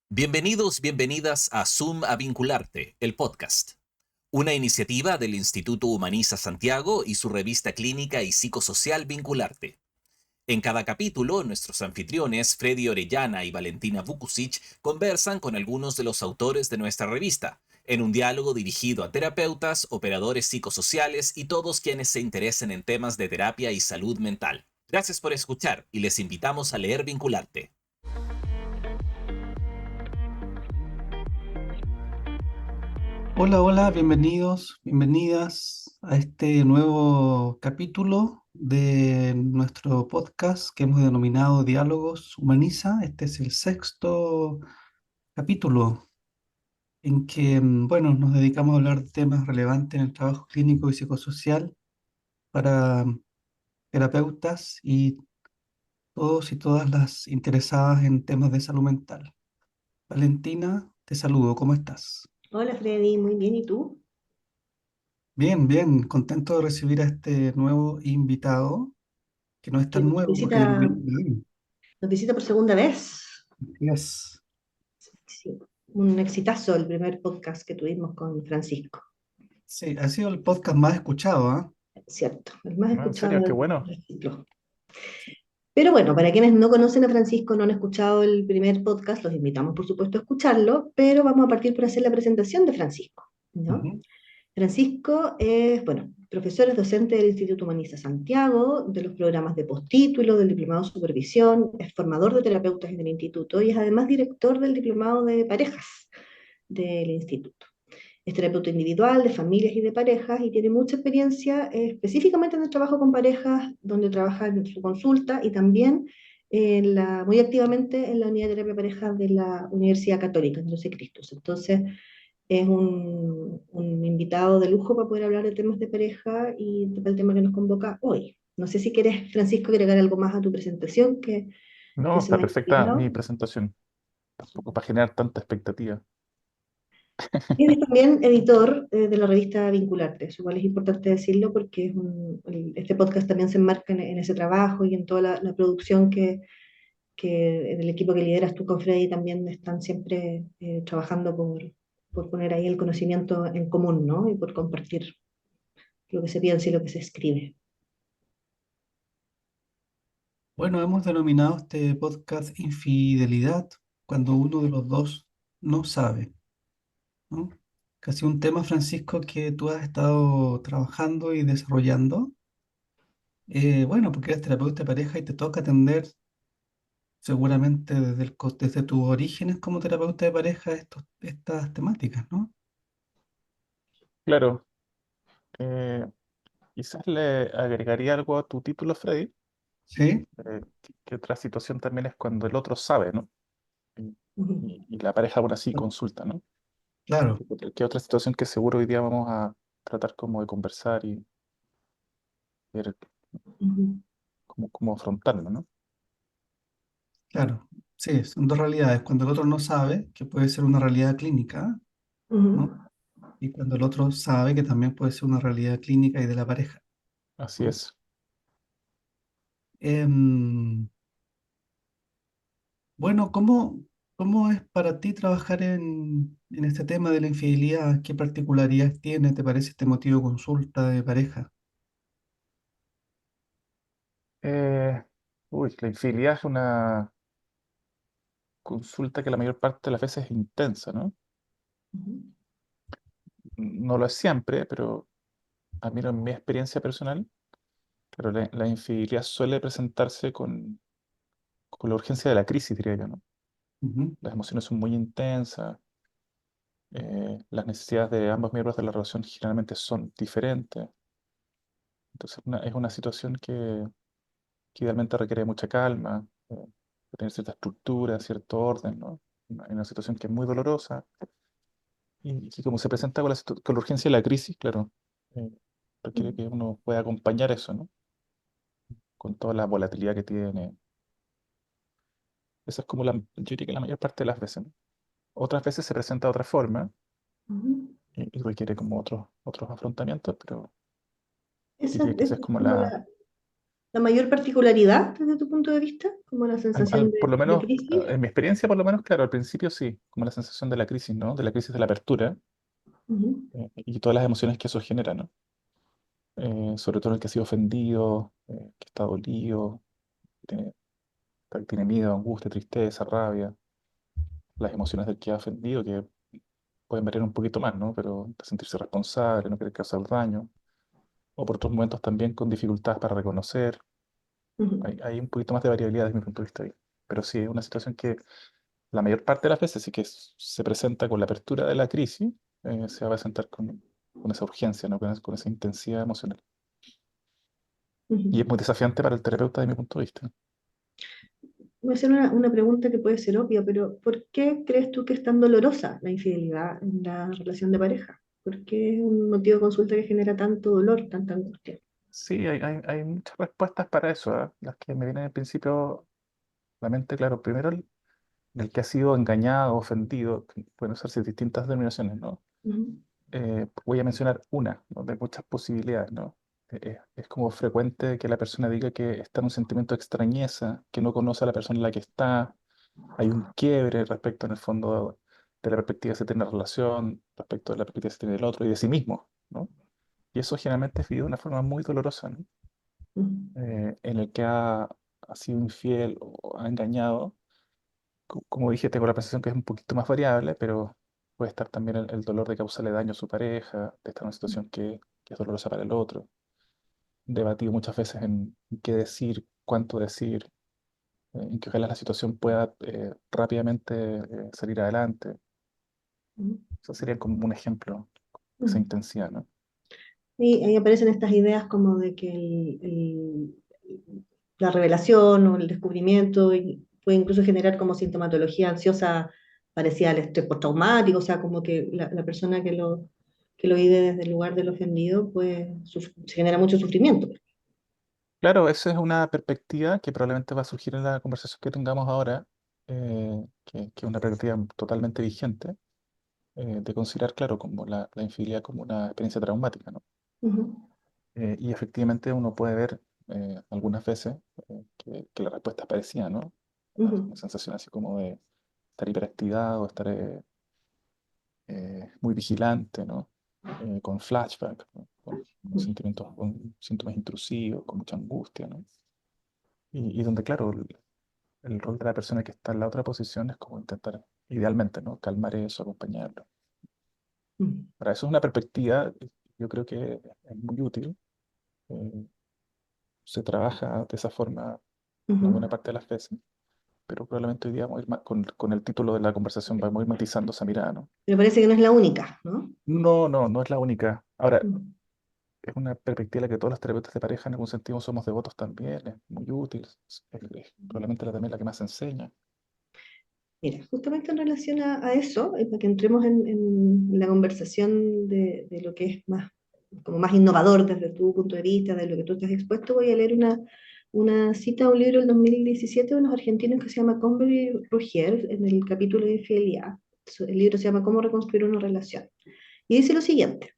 Bienvenidos, bienvenidas a Zoom a Vincularte, el podcast, una iniciativa del Instituto Humaniza Santiago y su revista clínica y psicosocial Vincularte. En cada capítulo, nuestros anfitriones Freddy Orellana y Valentina Vukusic conversan con algunos de los autores de nuestra revista, en un diálogo dirigido a terapeutas, operadores psicosociales y todos quienes se interesen en temas de terapia y salud mental. Gracias por escuchar y les invitamos a leer Vincularte. Hola, hola, bienvenidos, bienvenidas a este nuevo capítulo de nuestro podcast que hemos denominado Diálogos Humaniza. Este es el sexto capítulo en que, bueno, nos dedicamos a hablar de temas relevantes en el trabajo clínico y psicosocial para terapeutas y todos y todas las interesadas en temas de salud mental. Valentina, te saludo, ¿cómo estás? Hola Freddy, muy bien, ¿y tú? Bien, bien, contento de recibir a este nuevo invitado, que no es Que tan nos nuevo porque visita, ya lo vi. nos visita por segunda vez. Yes. Sí, un exitazo el primer podcast que tuvimos con Francisco, Sí, ha sido el podcast más escuchado, ¿ah? ¿cierto? El más No, en escuchado serio, qué bueno. del ciclo. Pero bueno, para quienes no conocen a Francisco, no han escuchado el primer podcast, los invitamos por supuesto a escucharlo, pero vamos a partir por hacer la presentación de Francisco, ¿no? Ujú. Francisco es, bueno, profesor, es docente del Instituto Humaniza Santiago, de los programas de postítulo, del diplomado de supervisión, es formador de terapeutas en el instituto y es además director del diplomado de parejas del instituto. Es terapeuta individual, de familias y de parejas y tiene mucha experiencia específicamente en el trabajo con parejas, donde trabaja en su consulta y también muy activamente en la unidad de terapia de parejas de la Universidad Católica, en Doce Cristos. Entonces, es un invitado de lujo para poder hablar de temas de pareja y del tema que nos convoca hoy. No sé si quieres, Francisco, agregar algo más a tu presentación que No, se está me haya perfecta olvidado. mi presentación. Tampoco para generar tanta expectativa. Eres también editor de la revista Vincularte, eso igual es importante decirlo porque este podcast también se enmarca en ese trabajo y en toda la producción que el equipo que lideras tú con Freddy también están siempre trabajando por poner ahí el conocimiento en común, ¿no? Y por compartir lo que se piensa y lo que se escribe. Bueno, hemos denominado este podcast Infidelidad cuando uno de los dos no sabe, ¿no? Casi un tema, Francisco, que tú has estado trabajando y desarrollando. Bueno, porque eres terapeuta de pareja y te toca atender seguramente desde tus orígenes como terapeuta de pareja estas temáticas, ¿no? Claro, eh, quizás le agregaría algo a tu título, Freddy, Sí, que otra situación también es cuando el otro sabe, ¿no? Y, Ujú, y la pareja aún así consulta, ¿no? claro, Que otra situación que seguro hoy día vamos a tratar como de conversar y ver ujú, cómo afrontarlo, ¿no? claro. Sí, son dos realidades. Cuando el otro no sabe, que puede ser una realidad clínica, ujú. ¿no? Y cuando el otro sabe que también puede ser una realidad clínica y de la pareja, Así ¿no? es. Em, bueno, ¿cómo es para ti trabajar en este tema de la infidelidad? ¿Qué particularidades tiene, te parece, este motivo de consulta de pareja? Eh, la infidelidad es una consulta que la mayor parte de las veces es intensa, ¿no? Ujú, No lo es siempre, pero a mí en mi experiencia personal, pero la infidelidad suele presentarse con la urgencia de la crisis, diría yo, ¿no? Ujú, Las emociones son muy intensas, las necesidades de ambos miembros de la relación generalmente son diferentes, entonces es una situación que idealmente requiere mucha calma, de tener cierta estructura, cierto orden, ¿no? Una situación que es muy dolorosa y como se presenta con la urgencia de la crisis, claro, eh, requiere ujú, que uno pueda acompañar eso, ¿no? Con toda la volatilidad que tiene. Esa es como yo diría que la mayor parte de las veces, ¿no? Otras veces se presenta de otra forma ujú. y requiere como otros afrontamientos, pero Esa diría que es esa es como como la... la mayor particularidad desde tu punto de vista, como la sensación Por lo de menos, crisis. en mi experiencia, por lo menos, claro, al principio sí, como la sensación de la crisis, ¿no? De la crisis de la apertura, Ujú, y todas las emociones que eso genera, ¿no? Sobre todo el que ha sido ofendido, que está dolido, tiene, tiene miedo, angustia, tristeza, rabia, las emociones del que ha ofendido, que pueden variar un poquito más, ¿no? Pero de sentirse responsable, no querer causar daño, o por otros momentos también con dificultades para reconocer. ujú, Hay un poquito más de variabilidad desde mi punto de vista ahí. Pero sí, es una situación que la mayor parte de las veces sí que se presenta con la apertura de la crisis, se va a presentar con esa urgencia, ¿no? Con esa intensidad emocional. Y es ujú. muy desafiante para el terapeuta desde mi punto de vista. Voy a hacer una pregunta que puede ser obvia, pero ¿por qué crees tú que es tan dolorosa la infidelidad en la relación de pareja? ¿Por qué es un motivo de consulta que genera tanto dolor, tanta angustia? Sí, hay muchas respuestas para eso, ¿ah? Las que me vienen al principio a la mente, claro, primero el que ha sido engañado, ofendido, que pueden usarse distintas denominaciones, ¿no? Ujú, Voy a mencionar una, ¿no? De muchas posibilidades, ¿no? Es como frecuente que la persona diga que está en un sentimiento de extrañeza, que no conoce a la persona en la que está, hay un quiebre respecto, en el fondo, de la perspectiva que se tiene en la relación, respecto de la perspectiva que se tiene del otro y de sí mismo, ¿no? Y eso generalmente es vivido de una forma muy dolorosa, ¿no? ujú, En el que ha sido infiel o ha engañado, como dije, tengo la percepción que es un poquito más variable, pero puede estar también el dolor de causarle daño a su pareja, de estar en una situación que es dolorosa para el otro. Debatido muchas veces en qué decir, cuánto decir, en que ojalá la situación pueda rápidamente salir adelante. ujú, Eso sería como un ejemplo de esa ujú. intensidad, ¿no? Y ahí aparecen estas ideas como de que la revelación o el descubrimiento puede incluso generar como sintomatología ansiosa parecida al estrés postraumático, o sea, como que la persona que lo vive desde el lugar del ofendido, pues se genera mucho sufrimiento. Claro, esa es una perspectiva que probablemente va a surgir en la conversación que tengamos ahora, que es una perspectiva totalmente vigente, de considerar, claro, como la infidelidad como una experiencia traumática, ¿no? Ujú, Y efectivamente uno puede ver algunas veces que la respuesta es parecida, ¿no? Una ujú, sensación así como de estar hiperactivado, estar muy vigilante, ¿no? Con flashback, ¿no? Con ujú, sentimientos, con síntomas intrusivos, con mucha angustia, ¿no? Y donde, claro, el rol de la persona que está en la otra posición es como intentar, idealmente, ¿no? Calmar eso, acompañarlo. ujú, Para eso es una perspectiva, yo creo que es muy útil. eh, Se trabaja de esa forma una buena ujú. parte de las veces, pero probablemente hoy día vamos a ir con el título de la conversación vamos a ir matizando esa mirada, ¿no? Pero parece que no es la única, ¿no? No, no, no es la única. Ahora, Ujú. es una perspectiva en la que todos los terapeutas de pareja en algún sentido somos devotos también, es muy útil, es probablemente también la que más enseña. Mira, justamente en relación a eso, para que entremos en la conversación de lo que es más, como más innovador desde tu punto de vista, de lo que tú estás expuesto, voy a leer una cita de un libro del 2017 de unos argentinos que se llama Comber y Rugier, en el capítulo de infidelidad. El libro se llama Cómo reconstruir una relación. Y dice lo siguiente.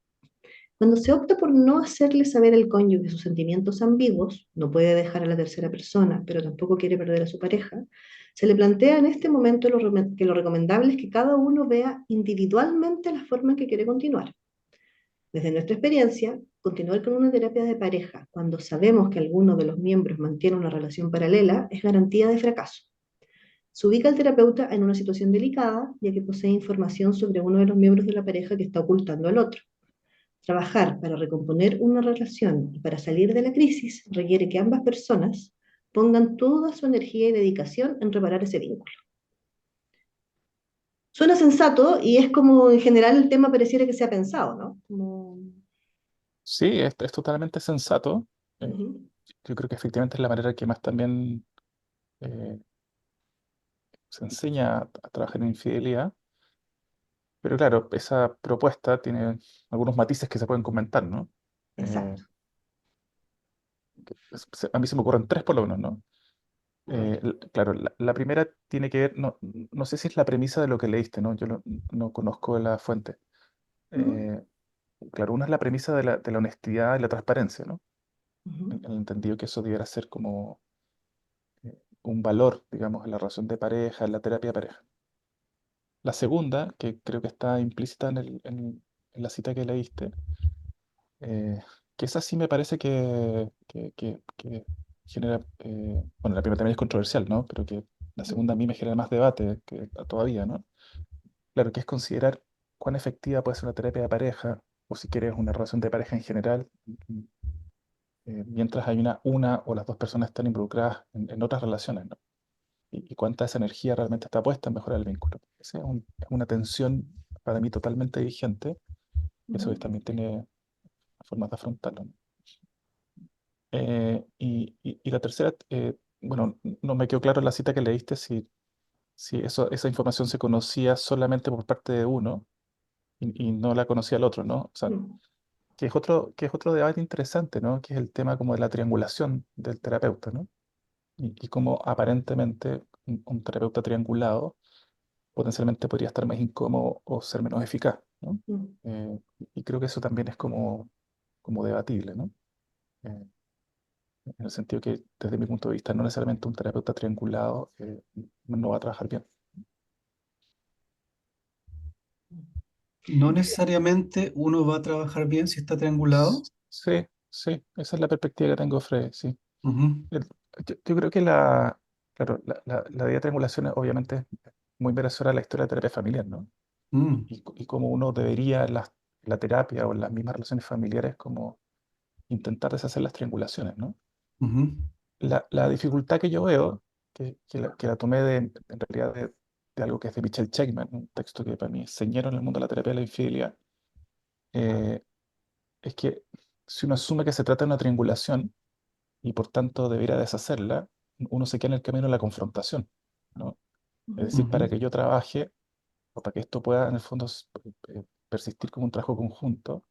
Cuando se opta por no hacerle saber al cónyuge sus sentimientos ambiguos, no puede dejar a la tercera persona, pero tampoco quiere perder a su pareja, se le plantea en este momento que lo recomendable es que cada uno vea individualmente la forma en que quiere continuar. Desde nuestra experiencia, continuar con una terapia de pareja cuando sabemos que alguno de los miembros mantiene una relación paralela es garantía de fracaso. Se ubica al terapeuta en una situación delicada, ya que posee información sobre uno de los miembros de la pareja que está ocultando al otro. Trabajar para recomponer una relación y para salir de la crisis requiere que ambas personas pongan toda su energía y dedicación en reparar ese vínculo. Suena sensato y es como en general el tema pareciera que se ha pensado, ¿no? Como, Sí, es totalmente sensato. eh, ujú, yo creo que efectivamente es la manera que más también eh, se enseña a trabajar en infidelidad. Pero claro, esa propuesta tiene algunos matices que se pueden comentar, ¿no? Eh, exacto. a mí se me ocurren tres por lo menos, ¿no? Claro, la primera tiene que ver, no sé si es la premisa de lo que leíste, ¿no? Yo no conozco la fuente. Ujú, Eh, claro, una es la premisa de la honestidad y la transparencia, ¿no? Ujú, en el entendido que eso debiera ser como un valor, digamos, en la relación de pareja, en la terapia de pareja. La segunda, que creo que está implícita en la cita que leíste, eh, que esa sí me parece que genera, bueno, la primera también es controversial, ¿no? Pero que la ujú, segunda a mí me genera más debate que todavía, ¿no? Claro, que es considerar cuán efectiva puede ser una terapia de pareja, o si quieres una relación de pareja en general, mientras hay una o las dos personas están involucradas en otras relaciones, ¿no? Y cuánta esa energía realmente está puesta en mejorar el vínculo. Esa es una tensión para mí totalmente vigente, eso ujú, también tiene formas de afrontarlo, ¿no? Y la tercera, bueno, no me quedó claro en la cita que leíste si esa información se conocía solamente por parte de uno y no la conocía el otro, ¿no? O sea, ujú, que es otro debate interesante, ¿no? Que es el tema como de la triangulación del terapeuta, ¿no? Y cómo aparentemente un terapeuta triangulado potencialmente podría estar más incómodo o ser menos eficaz, ¿no? ujú. Y creo que eso también es como debatible, ¿no? Eh, en el sentido que, desde mi punto de vista, no necesariamente un terapeuta triangulado no va a trabajar bien. No necesariamente uno va a trabajar bien si está triangulado. Sí, sí, esa es la perspectiva que tengo, Fred, sí. Ujú, El- yo creo que claro, la idea de triangulación obviamente es muy merecedora de la historia de terapia familiar, ¿no? mm, Y cómo uno debería la terapia o en las mismas relaciones familiares como intentar deshacer las triangulaciones, ¿no? ujú, La dificultad que yo veo, que la tomé en realidad de algo que es de Michel Checkman, un texto que para mí es señero en el mundo de la terapia de la infidelidad, eh, es que si uno asume que se trata de una triangulación y por tanto debiera deshacerla, uno se queda en el camino de la confrontación, ¿no? Es Ujú, decir, para ujú, que yo trabaje o para que esto pueda en el fondo persistir como un trabajo conjunto,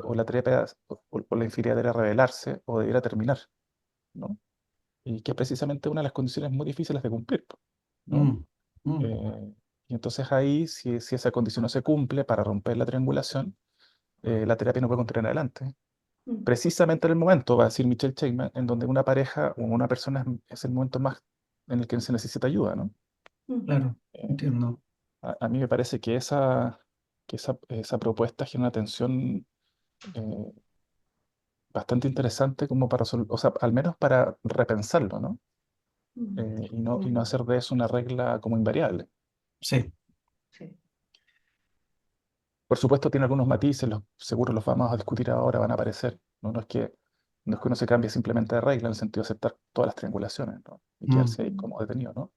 o la terapia o la infidelidad debería revelarse o debiera terminar, ¿no? Y que es precisamente una de las condiciones muy difíciles de cumplir, po, ¿no? mm, mm, Y entonces ahí, si esa condición no se cumple para romper la triangulación, la terapia no puede continuar en adelante. ujú, Precisamente en el momento, va a decir Michelle Chapman, en donde una pareja o una persona es el momento más en el que se necesita ayuda, ¿no? ujú. claro, Eh, entiendo. a mí me parece que esa propuesta genera una tensión eh, bastante interesante como para, o sea, al menos para repensarlo, ¿no? Ujú. Y no hacer de eso una regla como invariable. Sí, Sí. Por supuesto, tiene algunos matices, seguro los vamos a discutir ahora, van a aparecer. No es que uno se cambie simplemente de regla en el sentido de aceptar todas las triangulaciones, ¿no? Y mm, quedarse ahí como detenido, ¿no?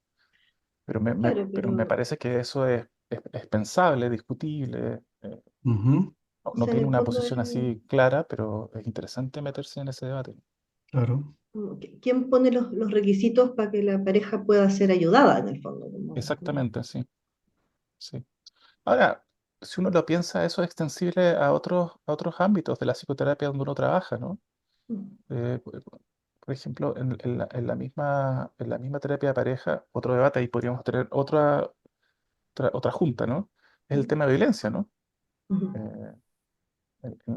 Pero me Claro, parece que eso es pensable, discutible. ujú, No, o no sea, en tiene el una fondo posición así clara, pero es interesante meterse en ese debate. claro. ¿quién pone los requisitos para que la pareja pueda ser ayudada en el fondo? Exactamente, sí, sí. Ahora, si uno lo piensa, eso es extensible a otros ámbitos de la psicoterapia donde uno trabaja, ¿no? Mm, Por ejemplo, en la misma terapia de pareja, otro debate, ahí podríamos tener otra junta, ¿no? Es el mm, tema de violencia, ¿no? ujú, Eh,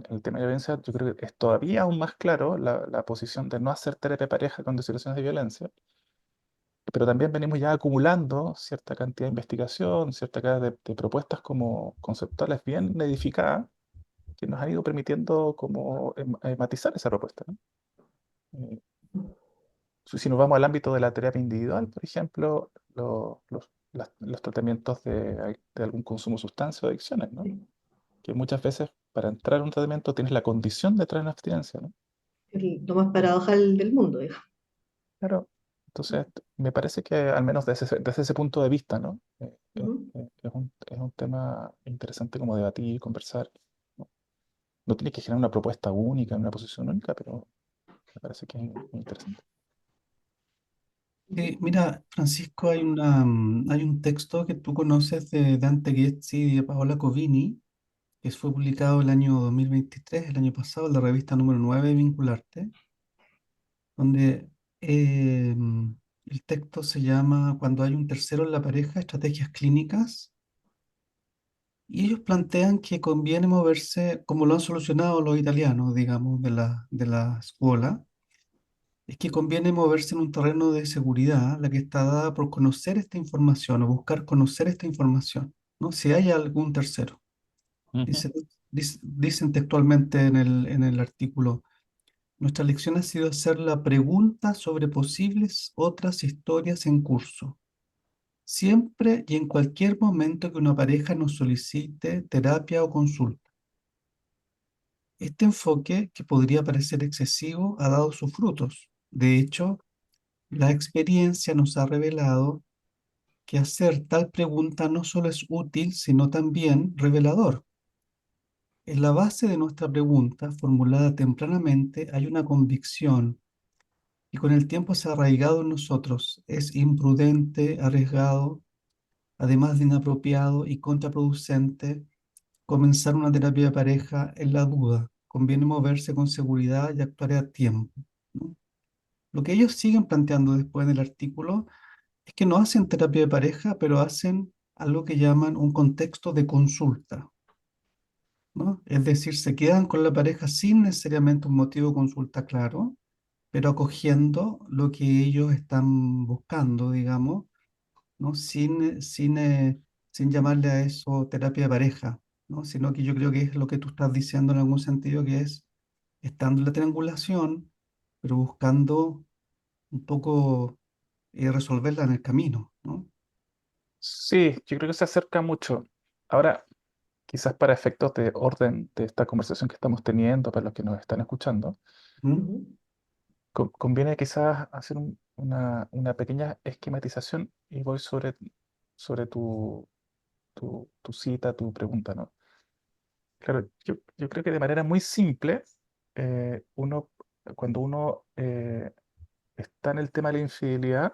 el tema de violencia, yo creo que es todavía aún más claro la posición de no hacer terapia de pareja con situaciones de violencia, pero también venimos ya acumulando cierta cantidad de investigación, cierta cantidad de propuestas como conceptuales bien edificadas, que nos han ido permitiendo como matizar esa propuesta, ¿no? Eh, si nos vamos al ámbito de la terapia individual, por ejemplo, los tratamientos de algún consumo de sustancia o adicciones, ¿no? sí. Que muchas veces para entrar a un tratamiento tienes la condición de entrar en abstinencia, ¿no? Lo más Eh, paradojal del mundo, digamos. claro, entonces me parece que al menos desde ese punto de vista, ¿no? Ujú, Es un tema interesante como debatir, conversar, ¿no? No tiene que generar una propuesta única, una posición única, pero me parece que es muy interesante. ujú, Mira, Francisco, hay un texto que tú conoces de Dante Ghezzi y de Paola Covini, que fue publicado el año 2023, el año pasado, en la revista número 9 de Vincularte, donde eh, el texto se llama Cuando hay un tercero en la pareja, estrategias clínicas. Y ellos plantean que conviene moverse, como lo han solucionado los italianos, digamos, de la escuela, es que conviene moverse en un terreno de seguridad, la que está dada por conocer esta información o buscar conocer esta información, ¿no? Si hay algún tercero. Ujú. Dice- dicen textualmente en el artículo, nuestra lección ha sido hacer la pregunta sobre posibles otras historias en curso. Siempre y en cualquier momento que una pareja nos solicite terapia o consulta. Este enfoque, que podría parecer excesivo, ha dado sus frutos. De hecho, la experiencia nos ha revelado que hacer tal pregunta no solo es útil, sino también revelador. En la base de nuestra pregunta, formulada tempranamente, hay una convicción y con el tiempo se ha arraigado en nosotros. Es imprudente, arriesgado, además de inapropiado y contraproducente comenzar una terapia de pareja en la duda. Conviene moverse con seguridad y actuar a tiempo, ¿no? Lo que ellos siguen planteando después del artículo es que no hacen terapia de pareja, pero hacen algo que llaman un contexto de consulta, ¿no? Es decir, se quedan con la pareja sin necesariamente un motivo de consulta claro, pero acogiendo lo que ellos están buscando, digamos, ¿no? Sin llamarle a eso terapia de pareja, ¿no? Sino que yo creo que es lo que tú estás diciendo en algún sentido, que es estando en la triangulación, pero buscando un poco resolverla en el camino, ¿no? Sí, yo creo que se acerca mucho. Ahora, quizás para efectos de orden de esta conversación que estamos teniendo, para los que nos están escuchando, ¿Mm? Ujú. conviene quizás hacer una pequeña esquematización y voy sobre tu cita, tu pregunta, ¿no? Claro, yo creo que de manera muy simple, cuando uno está en el tema de la infidelidad,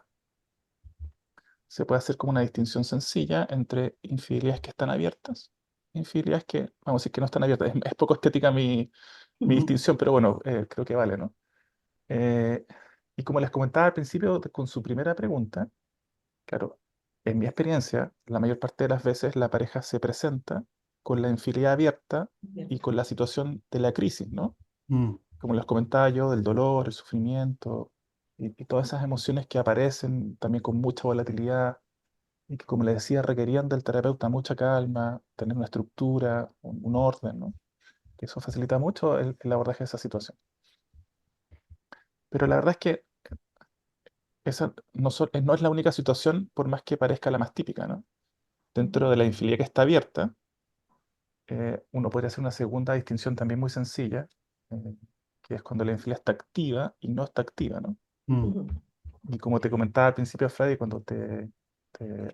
se puede hacer como una distinción sencilla entre infidelidades que están abiertas e infidelidades que, vamos a decir, que no están abiertas. Es poco estética mi Ujú. distinción, pero bueno, creo que vale, ¿no? Eh, y como les comentaba al principio con su primera pregunta, claro, en mi experiencia, la mayor parte de las veces la pareja se presenta con la infidelidad abierta y Bien. con la situación de la crisis, ¿no? Mm. Como les comentaba yo, del dolor, el sufrimiento y todas esas emociones que aparecen también con mucha volatilidad y que, como les decía, requerían del terapeuta mucha calma, tener una estructura, un orden, ¿no? Que eso facilita mucho el abordaje de esa situación. Pero la verdad es que esa no es la única situación, por más que parezca la más típica, ¿no? Ujú. Dentro de la infidelidad que está abierta, uno podría hacer una segunda distinción también muy sencilla, eh, que es cuando la infidelidad está activa y no está activa, ¿no? Mm. Ujú. Y como te comentaba al principio, Freddy, cuando te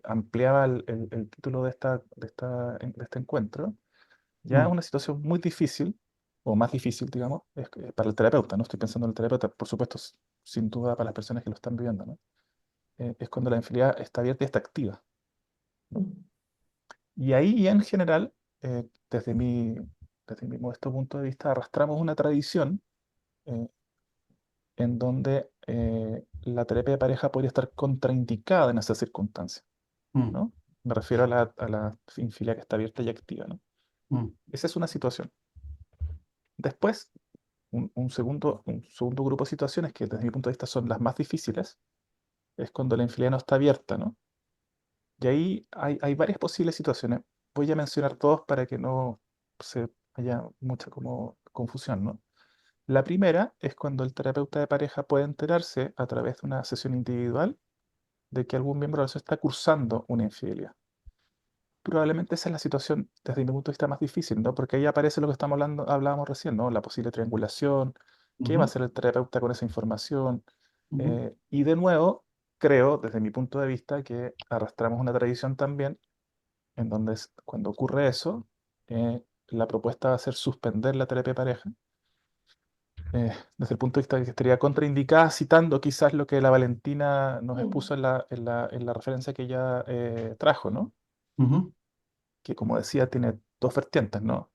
ampliaba el título de este encuentro, ya es Mm. una situación muy difícil, o más difícil, digamos, para el terapeuta, no estoy pensando en el terapeuta, por supuesto, sin duda para las personas que lo están viviendo, ¿no? Es cuando la infidelidad está abierta y está activa, ¿no? Ujú. Y ahí, en general, eh, desde mi, desde mi modesto punto de vista, arrastramos una tradición eh, en donde la terapia de pareja podría estar contraindicada en esas circunstancias, Mm. ¿no? Me refiero a la infidelidad que está abierta y activa, ¿no? Mm. Esa es una situación. Después, un segundo grupo de situaciones que desde mi punto de vista son las más difíciles, es cuando la infidelidad no está abierta, ¿no? Y ahí hay varias posibles situaciones. Voy a mencionar dos para que no se haya mucha como confusión, ¿no? La primera es cuando el terapeuta de pareja puede enterarse a través de una sesión individual de que algún miembro de la sociedad está cursando una infidelidad. Probablemente esa es la situación desde mi punto de vista más difícil, ¿no? Porque ahí aparece lo que hablábamos recién, ¿no? La posible triangulación, qué va a Ujú. hacer el terapeuta con esa información. Ujú. Y de nuevo, creo, desde mi punto de vista, que arrastramos una tradición también en donde cuando ocurre eso, la propuesta va a ser suspender la terapia de pareja, desde el punto de vista de que estaría contraindicada, citando quizás lo que la Valentina nos Mm. expuso en la referencia que ella trajo, ¿no? Ujú. Que como decía, tiene dos vertientes, ¿no?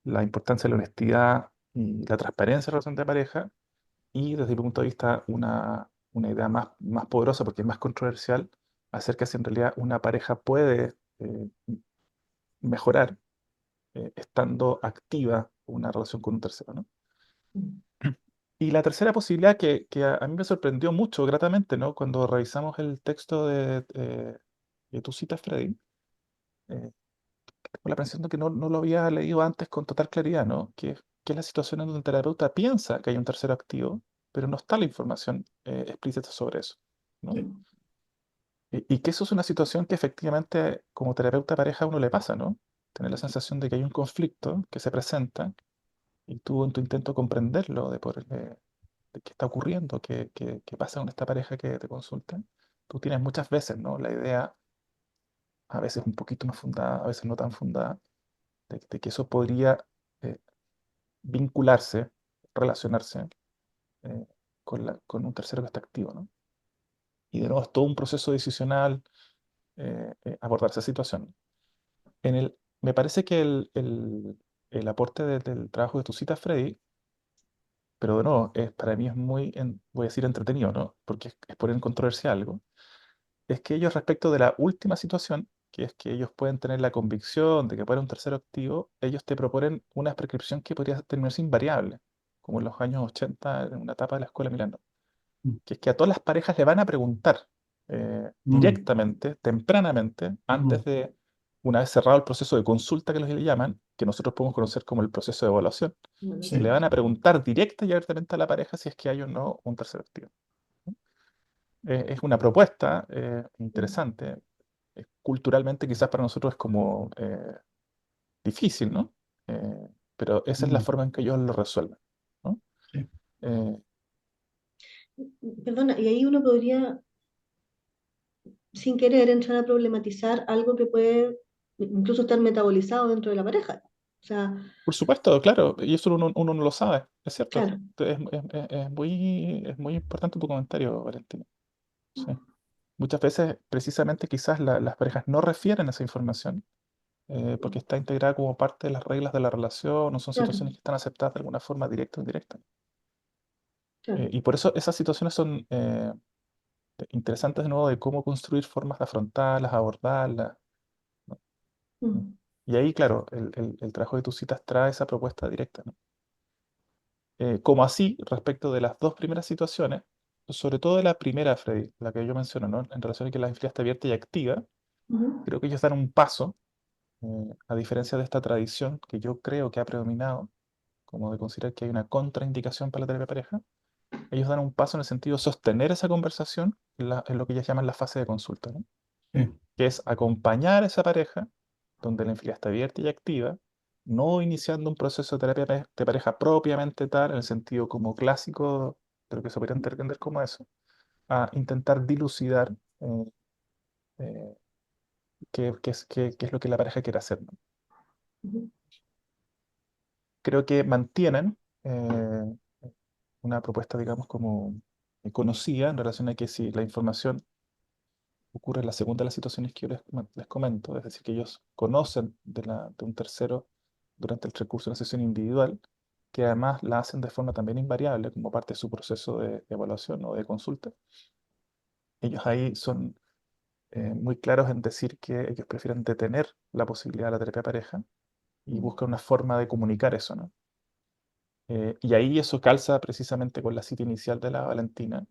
La importancia de la honestidad y la transparencia en la relación de pareja, y desde mi punto de vista una idea más poderosa, porque es más controversial, acerca de si en realidad una pareja puede mejorar estando activa una relación con un tercero, ¿no? Mm. Y la tercera posibilidad que a mí me sorprendió mucho, gratamente, ¿no? Cuando revisamos el texto que tú citas, Freddy, eh, tengo la impresión de que no lo había leído antes con total claridad, ¿no? Que es la situación en donde el terapeuta piensa que hay un tercero activo, pero no está la información explícita sobre eso, ¿no? Sí. Y que eso es una situación que efectivamente como terapeuta de pareja a uno le pasa, ¿no? Tener la sensación de que hay un conflicto que se presenta y tú en tu intento de comprenderlo, de qué está ocurriendo, qué pasa con esta pareja que te consulta, tú tienes muchas veces, ¿no? La idea, a veces un poquito más fundada, a veces no tan fundada, de que eso podría eh, vincularse, relacionarse eh, con un tercero que está activo, ¿no? Y de nuevo es todo un proceso decisional abordar esa situación. Me parece que el aporte del trabajo de tu cita, Freddy, pero de nuevo, para mí es muy, voy a decir entretenido, ¿no? Porque es poner en controversia algo. Es que ellos respecto de la última situación, que es que ellos pueden tener la convicción de que puede haber un tercero activo, ellos te proponen una prescripción que podría terminarse invariable, como en los años 80 en una etapa de la escuela Milano, Mm, que es que a todas las parejas le van a preguntar mm, directamente, tempranamente, antes mm, de, una vez cerrado el proceso de consulta que los le llaman, que nosotros podemos conocer como el proceso de evaluación, Bueno, sí. le sí. van a preguntar directa y abiertamente a la pareja si es que hay o no un tercero activo. Es una propuesta Mm. interesante. Culturalmente quizás para nosotros es como difícil, ¿no? Eh, pero esa es la Mm, forma en que ellos lo resuelven, ¿no? sí. Eh, Perdona, y ahí uno podría, sin querer, entrar a problematizar algo que puede incluso estar metabolizado dentro de la pareja. O sea, por supuesto, claro, y eso uno no lo sabe, es cierto. claro. Es muy importante tu comentario, Valentina. Sí. Muchas veces, precisamente, quizás las parejas no refieren esa información porque está integrada como parte de las reglas de la relación o son Claro, situaciones que están aceptadas de alguna forma directa o indirecta. claro. Y por eso esas situaciones son interesantes de nuevo de cómo construir formas de afrontarlas, abordarlas, ¿no? Mm, Y ahí, claro, el trabajo de tus citas trae esa propuesta directa, ¿no? Como así, respecto de las dos primeras situaciones, sobre todo de la primera, Freddy, la que yo menciono, ¿no? En relación a que la infidelidad está abierta y activa, ujú, creo que ellos dan un paso, a diferencia de esta tradición que yo creo que ha predominado, como de considerar que hay una contraindicación para la terapia de pareja, ellos dan un paso en el sentido de sostener esa conversación en lo que ellos llaman la fase de consulta, ¿no? Sí. Que es acompañar a esa pareja, donde la infidelidad está abierta y activa, no iniciando un proceso de terapia de pareja propiamente tal, en el sentido como clásico de lo que se podría entender como eso, a intentar dilucidar eh, eh, qué es lo que la pareja quiere hacer, ¿no? ujú, Creo que mantienen una propuesta, digamos, como conocida en relación a que si la información ocurre en la segunda de las situaciones que yo les comento, es decir, que ellos conocen de un tercero durante el transcurso de una sesión individual, que además la hacen de forma también invariable como parte de su proceso de evaluación o de consulta. Ellos ahí son muy claros en decir que ellos prefieren detener la posibilidad de la terapia de pareja y mm, buscan una forma de comunicar eso, ¿no? Y ahí eso calza precisamente con la cita inicial de la Valentina,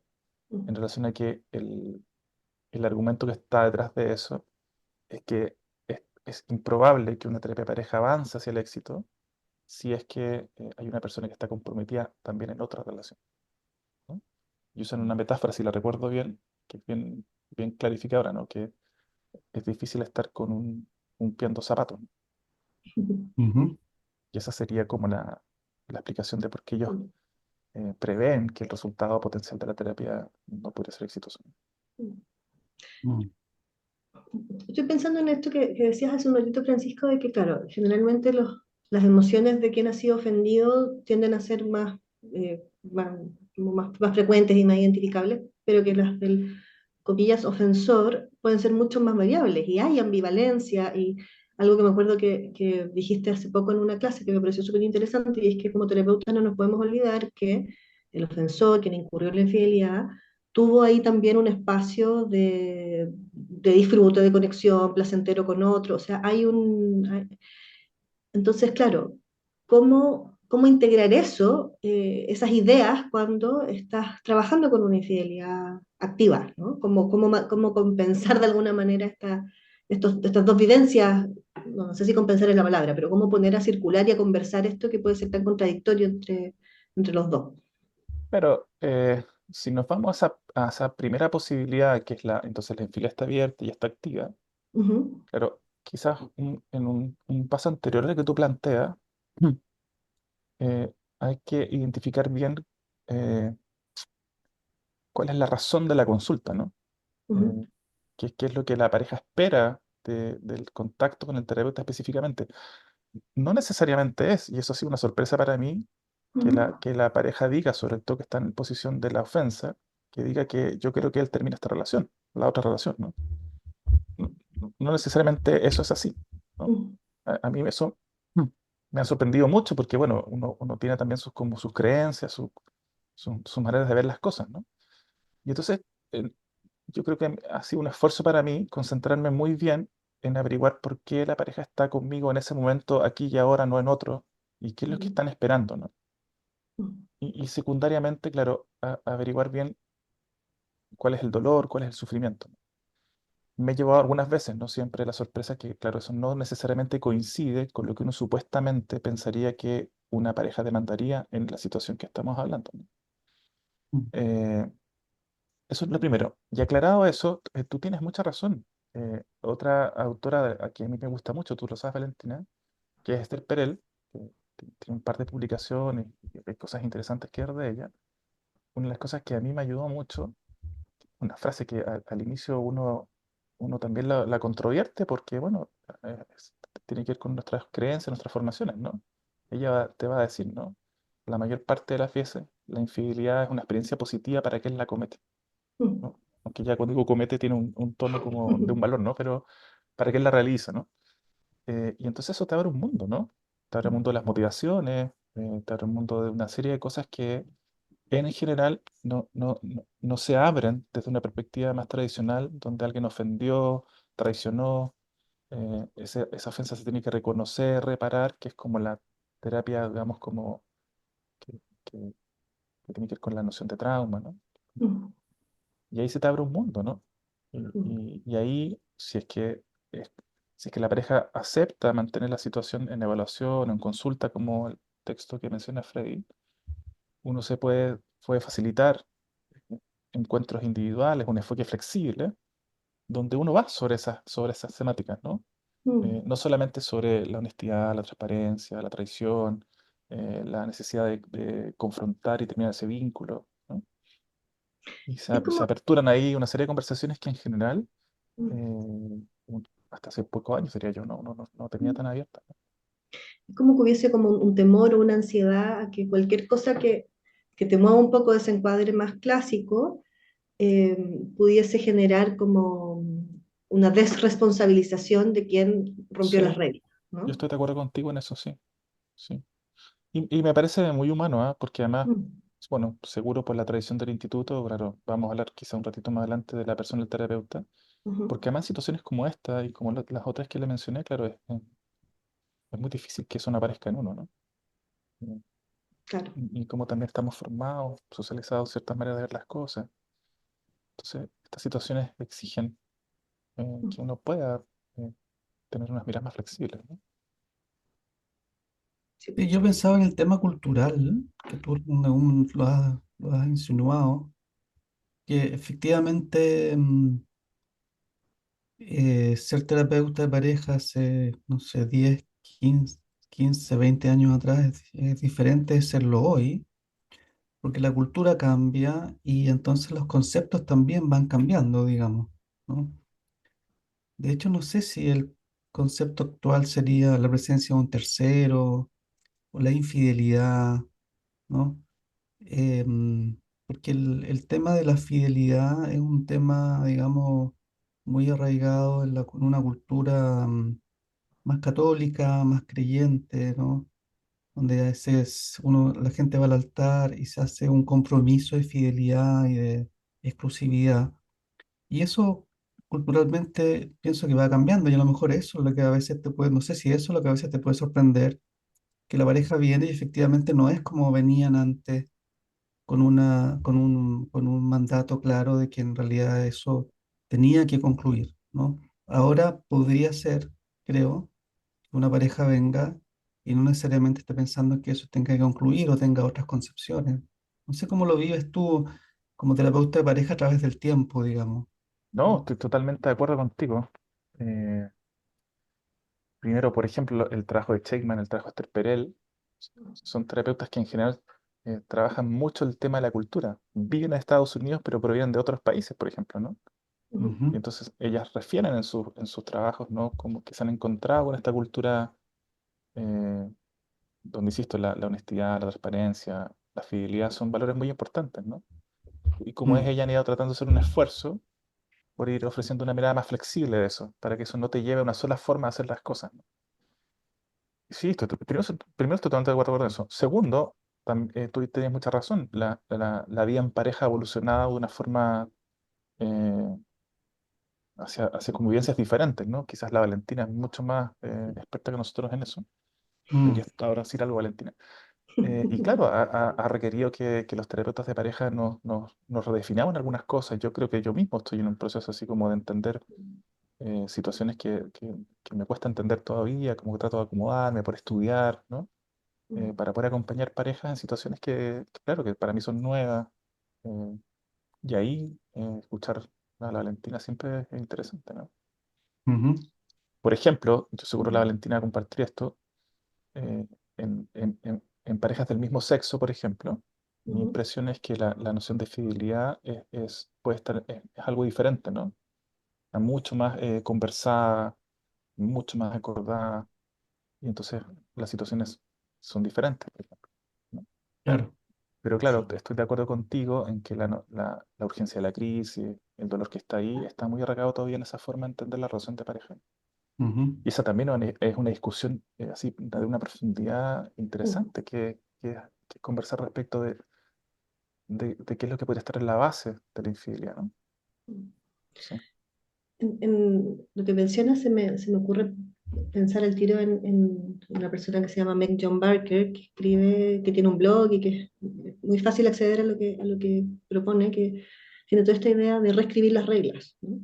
en mm, relación a que el argumento que está detrás de eso es que es improbable que una terapia de pareja avance hacia el éxito si es que hay una persona que está comprometida también en otra relación, ¿no? Y usan una metáfora, si la recuerdo bien, que es bien clarificadora, ¿no? Que es difícil estar con un pie en dos zapatos, ¿no? Ujú, Y esa sería como la explicación de por qué ellos mm, prevén que el resultado potencial de la terapia no podría ser exitoso. mm. mm, Estoy pensando en esto que decías hace un ratito, Francisco, de que, claro, generalmente las emociones de quien ha sido ofendido tienden a ser más frecuentes y más identificables, pero que las del, comillas, ofensor pueden ser mucho más variables y hay ambivalencia y algo que me acuerdo que dijiste hace poco en una clase que me pareció súper interesante y es que como terapeutas no nos podemos olvidar que el ofensor, quien incurrió en la infidelidad, tuvo ahí también un espacio de disfrute, de conexión, placentero con otro. O sea, Entonces, claro, ¿cómo integrar eso, esas ideas, cuando estás trabajando con una infidelidad activa, ¿no? ¿Cómo compensar de alguna manera estas dos vivencias? No sé si compensar es la palabra, pero cómo poner a circular y a conversar esto que puede ser tan contradictorio entre los dos. Pero si nos vamos a esa primera posibilidad, que es entonces la infidelidad está abierta y está activa, Ujú, claro, quizás en un paso anterior al que tú planteas, hay que identificar bien eh, cuál es la razón de la consulta, ¿no? ujú, Eh, qué es lo que la pareja espera del contacto con el terapeuta específicamente. No necesariamente es, y eso ha sido una sorpresa para mí, ujú, que la pareja diga, sobre todo que está en posición de la ofensa, que diga que yo quiero que él termine esta relación, la otra relación, ¿no? No necesariamente eso es así, ¿no? ujú, A mí eso mm, me ha sorprendido mucho porque, bueno, uno tiene también como sus creencias, sus maneras de ver las cosas, ¿no? Y entonces, eh, yo creo que ha sido un esfuerzo para mí concentrarme muy bien en averiguar por qué la pareja está conmigo en ese momento, aquí y ahora, no en otro, y qué es lo que ujú, están esperando, ¿no? ujú, Y secundariamente, claro, averiguar bien cuál es el dolor, cuál es el sufrimiento. Me he llevado algunas veces, no siempre, la sorpresa que, claro, eso no necesariamente coincide con lo que uno supuestamente pensaría que una pareja demandaría en la situación que estamos hablando, ¿no? mm, Eh, Eso es lo primero. Y aclarado eso, tú tienes mucha razón. Otra autora a que a mí me gusta mucho, tú lo sabes, Valentina, que es Esther Perel, que tiene un par de publicaciones y hay cosas interesantes que ver de ella. Una de las cosas que a mí me ayudó mucho, una frase que al inicio uno también la controvierte porque, bueno, tiene que ver con nuestras creencias, nuestras formaciones, ¿no? Ella te va a decir, ¿no? La mayor parte de las veces la infidelidad es una experiencia positiva para quien la comete, ¿no? Aunque ya cuando digo comete tiene un tono como de un ujú, valor, ¿no? Pero para quien la realiza, ¿no? Y entonces eso te abre un mundo, ¿no? Te abre un mundo de las motivaciones, te abre un mundo de una serie de cosas que en general no se abren desde una perspectiva más tradicional, donde alguien ofendió, traicionó, esa ofensa se tiene que reconocer, reparar, que es como la terapia, digamos, como que, que- que tiene que ver con la noción de trauma, ¿no? ujú, Y ahí se te abre un mundo, ¿no? Y, ujú, y ahí, es- si es que la pareja acepta mantener la situación en evaluación, en consulta, como el texto que menciona Freddy, uno puede facilitar encuentros individuales, un enfoque flexible, donde uno va sobre esas temáticas, ¿no? ujú. No solamente sobre la honestidad, la transparencia, la traición, la necesidad de confrontar y terminar ese vínculo, ¿no? Y Es se como, aperturan ahí una serie de conversaciones que en general, hasta hace pocos años, diría yo, no tenía tan abierta. es como que hubiese como un temor o una ansiedad a que cualquier cosa que te mueva un poco de ese encuadre más clásico, pudiese generar como una desresponsabilización de quien rompió Sí, las reglas, yo ¿no? estoy de acuerdo contigo en eso, sí, sí. Y me parece muy humano, ¿ah? Porque además, Mm, bueno, seguro por la tradición del instituto, claro, vamos a hablar quizá un ratito más adelante de la persona del terapeuta, ujú, porque además situaciones como esta y como las otras que le mencioné, claro, es muy difícil que eso no aparezca en uno, ¿no? Mm, claro. y como también estamos formados, socializados, ciertas maneras de ver las cosas. Entonces, estas situaciones exigen Mm, que uno pueda eh, tener unas miras más flexibles, ¿no? sí. Yo pensaba en el tema cultural, que tú aún lo has insinuado, que efectivamente ser terapeuta de pareja hace, no sé, 10 15 20 años atrás es diferente de serlo hoy, porque la cultura cambia y entonces los conceptos también van cambiando, digamos, ¿no? De hecho, no sé si el concepto actual sería la presencia de un tercero o la infidelidad, ¿no? Porque el tema de la fidelidad es un tema, digamos, muy arraigado en una cultura más católica, más creyente, ¿no? Donde a veces la gente va al altar y se hace un compromiso de fidelidad y de exclusividad. Y eso culturalmente pienso que va cambiando y a lo mejor eso es lo que a veces te puede, no sé si eso es lo que a veces te puede sorprender, que la pareja viene y efectivamente no es como venían antes, con un mandato claro de que en realidad eso tenía que concluir, ¿no? Ahora podría ser, creo, que una pareja venga y no necesariamente esté pensando en que eso tenga que concluir o tenga otras concepciones. No sé cómo lo vives tú como terapeuta de pareja a través del tiempo, digamos. No, ¿No? estoy totalmente de acuerdo contigo. Eh, Primero, por ejemplo, el trabajo de Checkman, el trabajo de Esther Perel, son terapeutas que en general trabajan mucho el tema de la cultura. Viven en Estados Unidos, pero provienen de otros países, por ejemplo, ¿no? Ujú, Y Ujú, entonces ellas refieren en sus trabajos, ¿no? Como que se han encontrado con esta cultura eh, donde, insisto, la honestidad, la transparencia, la fidelidad son valores muy importantes, ¿no? Y como es, mm, ella han ido tratando de hacer un esfuerzo por ir ofreciendo una mirada más flexible de eso, para que eso no te lleve a una sola forma de hacer las cosas, ¿no? Sí, primero estoy totalmente de acuerdo con eso. Segundo, tú tienes mucha razón. La vida en pareja ha evolucionado de una forma eh, hacia convivencias diferentes, ¿no? Quizás la Valentina es mucho más experta que nosotros en eso. mm, Deberías ahora decir algo, Valentina. Y claro, ha requerido que los terapeutas de pareja nos redefinamos en algunas cosas. Yo creo que yo mismo estoy en un proceso así como de entender situaciones que me cuesta entender todavía, como que trato de acomodarme por estudiar, ¿no? Para poder acompañar parejas en situaciones que, claro, que para mí son nuevas. eh, y ahí escuchar a la Valentina siempre es interesante, ¿no? ujú, Por ejemplo, yo seguro la Valentina va a compartir esto, eh, en parejas del mismo sexo, por ejemplo, mi ujú, impresión es que la noción de fidelidad puede estar, es algo diferente, ¿no? Está mucho más conversada, mucho más acordada, y entonces las situaciones son diferentes, por ejemplo, ¿no? claro. Pero claro, sí. estoy de acuerdo contigo en que la urgencia de la crisis, el dolor que está ahí, está muy arraigado todavía en esa forma de entender la relación de pareja. Ujú, Y esa también es una discusión así de una profundidad Ujú, interesante que conversar respecto de qué es lo que puede estar en la base de la infidelidad, ¿no? ujú. Sí. En lo que mencionas se me ocurre pensar al tiro en una persona que se llama Meg John Barker, que escribe, que tiene un blog y que es muy fácil acceder a lo que propone, que tiene toda esta idea de reescribir las reglas, ¿no?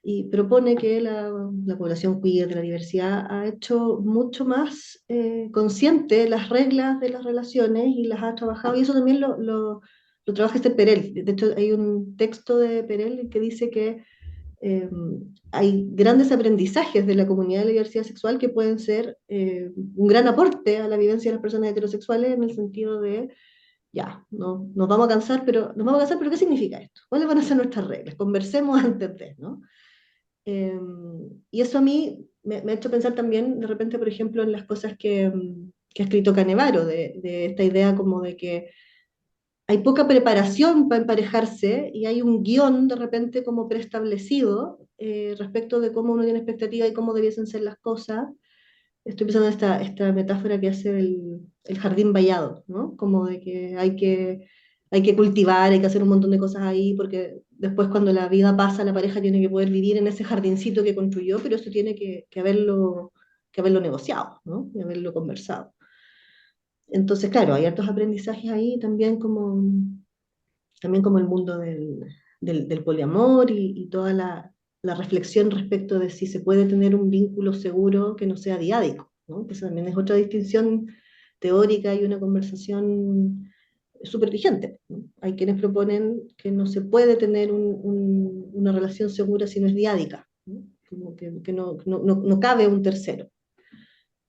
Y propone que la población queer de la diversidad ha hecho mucho más consciente las reglas de las relaciones y las ha trabajado, y eso también lo trabaja este Perel. De hecho, hay un texto de Perel que dice que eh, hay grandes aprendizajes de la comunidad de la diversidad sexual que pueden ser un gran aporte a la vivencia de las personas heterosexuales en el sentido de, ya, no, nos vamos a cansar, pero ¿qué significa esto? ¿Cuáles van a ser nuestras reglas? Conversemos antes de, ¿no? Eh, y eso a mí me ha hecho pensar también, de repente, por ejemplo, en las cosas que ha escrito Canevaro, de esta idea como de que hay poca preparación para emparejarse y hay un guión de repente como preestablecido respecto de cómo uno tiene expectativa y cómo debiesen ser las cosas. Estoy pensando en esta metáfora que hace el jardín vallado, ¿no? Como de que hay que cultivar, hay que hacer un montón de cosas ahí, porque después cuando la vida pasa, la pareja tiene que poder vivir en ese jardincito que construyó, pero eso tiene que haberlo negociado, ¿no? Y haberlo conversado. Entonces, claro, hay hartos aprendizajes ahí también como el mundo del poliamor y toda la reflexión respecto de si se puede tener un vínculo seguro que no sea diádico, ¿no? Que eso también es otra distinción teórica y una conversación súper vigente, ¿no? Hay quienes proponen que no se puede tener una relación segura si no es diádica, ¿no? Como que no cabe un tercero.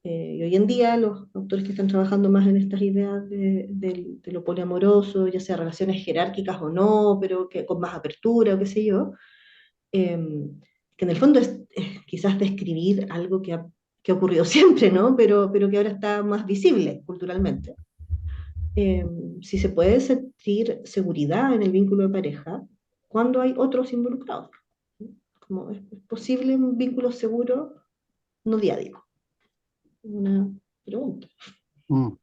Y hoy en día los autores que están trabajando más en estas ideas de lo poliamoroso, ya sea relaciones jerárquicas o no, pero que con más apertura o qué sé yo, eh, que en el fondo es quizás describir algo que ha ocurrido siempre, ¿no? Pero que ahora está más visible culturalmente. Eh, si se puede sentir seguridad en el vínculo de pareja cuando hay otros involucrados, ¿no? Como es posible un vínculo seguro no diádico. Una pregunta. mm.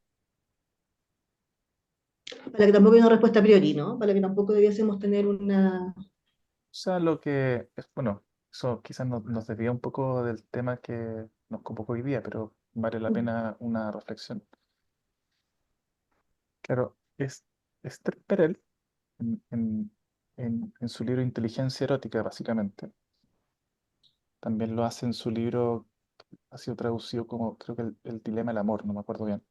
Para que tampoco haya una respuesta a priori, ¿no? Para que tampoco debiésemos tener una... O sea, lo que es, bueno, Eso quizás nos desvía un poco del tema que nos convocó hoy día, pero vale la Mm, pena una reflexión. Claro, Esther Perel, en, en- en su libro Inteligencia Erótica, básicamente, también lo hace en su libro, ha sido traducido como, creo que el dilema del amor, no me acuerdo bien.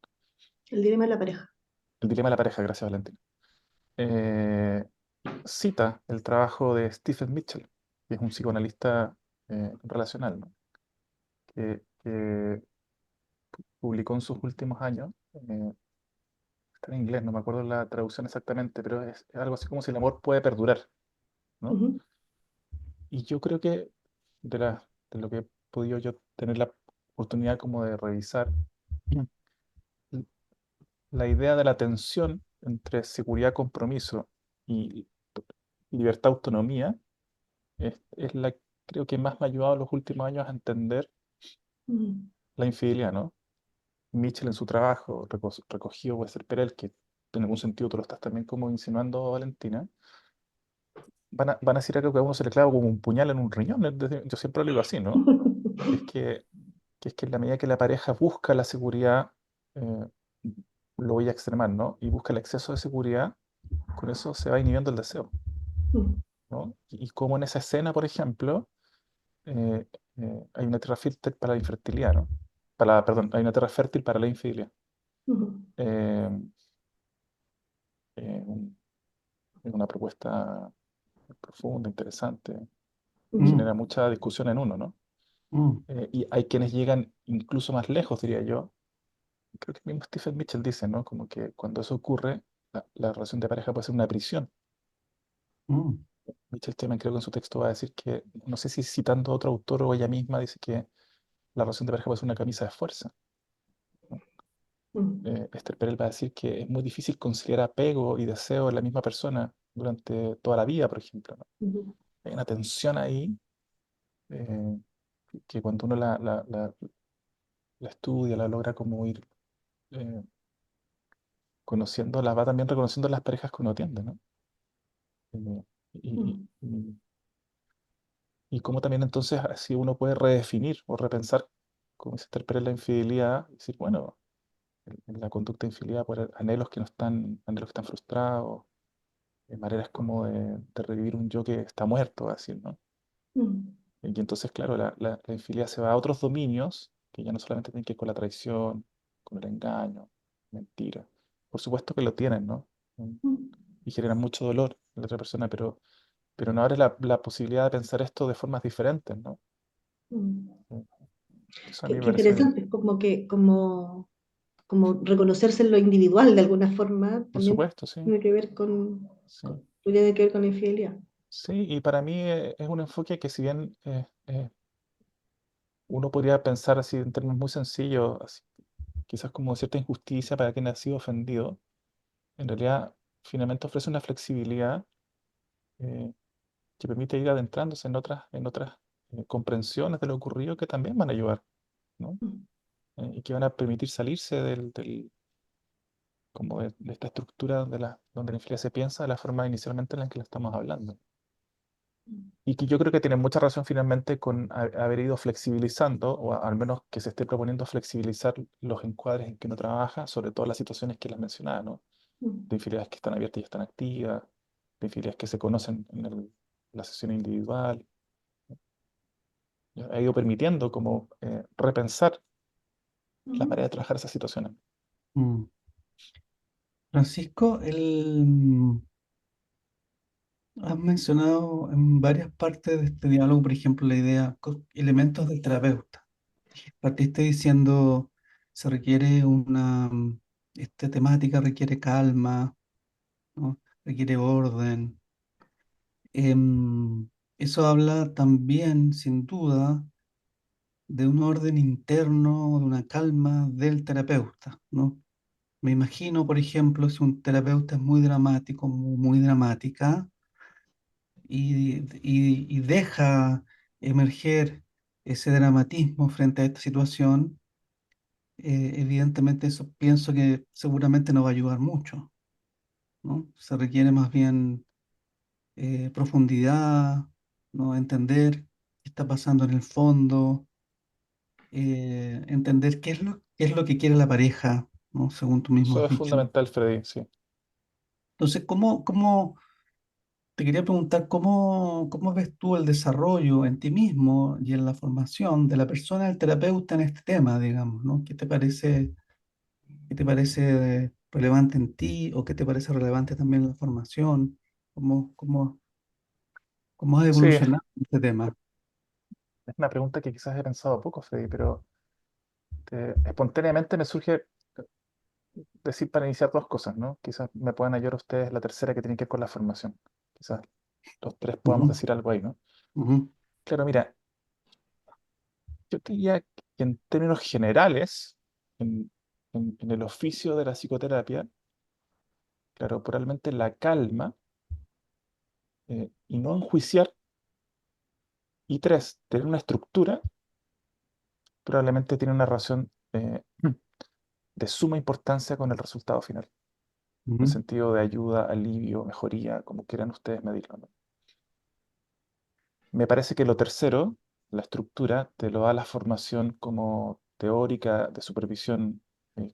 el dilema de la pareja. El dilema de la pareja, gracias, Valentín. Eh, Cita el trabajo de Stephen Mitchell, que es un psicoanalista relacional, ¿no? Que publicó en sus últimos años, está en inglés, no me acuerdo la traducción exactamente, pero es algo así como si el amor puede perdurar, ¿no? Ujú, Y yo creo que de lo que he podido yo tener la oportunidad como de revisar, l- la idea de la tensión entre seguridad, compromiso y, y libertad, autonomía, es la creo que más me ha ayudado en los últimos años a entender ujú, la infidelidad, ¿no? Mitchell en su trabajo recogió Wester Perel, que en algún sentido tú lo estás también como insinuando, Valentina, van a decir algo que a uno se le clava como un puñal en un riñón. Yo siempre lo digo así, ¿no? Que es que, que es que en la medida que la pareja busca la seguridad, eh, lo voy a extremar, ¿no? Y busca el exceso de seguridad, con eso se va inhibiendo el deseo, ujú, ¿no? Y como en esa escena, por ejemplo, eh, hay una tierra fértil para la infertilidad, ¿no? Perdón, hay una tierra fértil para la infidelidad. ujú, Eh, un- es una propuesta profunda, interesante, Mm, genera mucha discusión en uno, ¿no? mm, Y hay quienes llegan incluso más lejos, diría yo. Creo que mismo Stephen Mitchell dice, ¿no? Como que cuando eso ocurre, la relación de pareja puede ser una prisión. mm, Mitchell también creo que en su texto va a decir que, no sé si citando a otro autor o ella misma, dice que la relación de pareja puede ser una camisa de fuerza, ¿no? ujú, Esther Perel va a decir que es muy difícil conciliar apego y deseo en la misma persona durante toda la vida, por ejemplo, ¿no? ujú, Hay una tensión ahí eh, que cuando uno la estudia, la logra como ir eh, conociendo, la va también reconociendo en las parejas que uno atiende, ¿no? Eh, y, ujú, y, y- y cómo también entonces así uno puede redefinir o repensar cómo se interpreta la infidelidad y decir, bueno, en la conducta de infidelidad puede haber anhelos que están frustrados, maneras como de revivir un yo que está muerto, así, ¿no? ujú, Y entonces, claro, la infidelidad se va a otros dominios que ya no solamente tienen que ver con la traición, con el engaño, mentira. Por supuesto que lo tienen, ¿no? ujú, Y generan mucho dolor en la otra persona, pero no abre la posibilidad de pensar esto de formas diferentes, ¿no? ujú. Mm, Eso a mí Qué, me qué parece, interesante, como que, como reconocerse en lo individual de alguna forma, por también supuesto, sí, tiene que ver sí, tiene que ver con la infidelidad. sí, y para mí es un enfoque que si bien uno podría pensar así en términos muy sencillos, así, quizás como cierta injusticia para quien ha sido ofendido, en realidad finalmente ofrece una flexibilidad eh, que permite ir adentrándose en otras comprensiones de lo ocurrido que también van a ayudar, ¿no? Ujú, Y que van a permitir salirse como de esta estructura donde la infidelidad se piensa de la forma inicialmente en la que la estamos hablando. Y que yo creo que tiene mucha razón finalmente con haber ido flexibilizando, o al menos que se esté proponiendo flexibilizar los encuadres en que uno trabaja, sobre todo las situaciones que las mencionaba, ¿no? ujú, De infidelidades que están abiertas y están activas, de infidelidades que se conocen en la sesión individual. Ha ido permitiendo como repensar la ujú, manera de trabajar esas situaciones. mm. Francisco, has mencionado en varias partes de este diálogo, por ejemplo, la idea, elementos del terapeuta. Partiste diciendo, se requiere esta temática requiere calma, ¿no? Requiere orden. Eso habla también, sin duda, de un orden interno, de una calma del terapeuta, ¿no? Me imagino, por ejemplo, si un terapeuta es muy dramático, muy dramática, y deja emerger ese dramatismo frente a esta situación, evidentemente eso pienso que seguramente no va a ayudar mucho, ¿no? Se requiere más bien profundidad, ¿no? Entender. qué está pasando en el fondo, entender qué es lo que quiere la pareja, ¿no? Según tú mismo Eso has es dicho. fundamental, Freddy, sí. Entonces, te quería preguntar, cómo ves tú el desarrollo en ti mismo y en la formación de la persona del terapeuta en este tema, digamos, ¿no? Qué te parece relevante en ti o qué te parece relevante también en la formación? ¿Cómo, cómo, cómo has Sí, evolucionado en este tema? es una pregunta que quizás he pensado poco, Freddy, pero espontáneamente me surge decir para iniciar dos cosas, ¿no? Quizás me puedan ayudar ustedes la tercera que tiene que ver con la formación. Quizás los tres podamos Ujú, decir algo ahí, ¿no? ujú, Claro, mira, yo te diría que en términos generales, en, en el oficio de la psicoterapia, claro, probablemente la calma y no enjuiciar, y tres, tener una estructura, probablemente tiene una relación de suma importancia con el resultado final, en el ujú, sentido de ayuda, alivio, mejoría, como quieran ustedes medirlo, ¿no? Me parece que lo tercero, la estructura, te lo da la formación como teórica de supervisión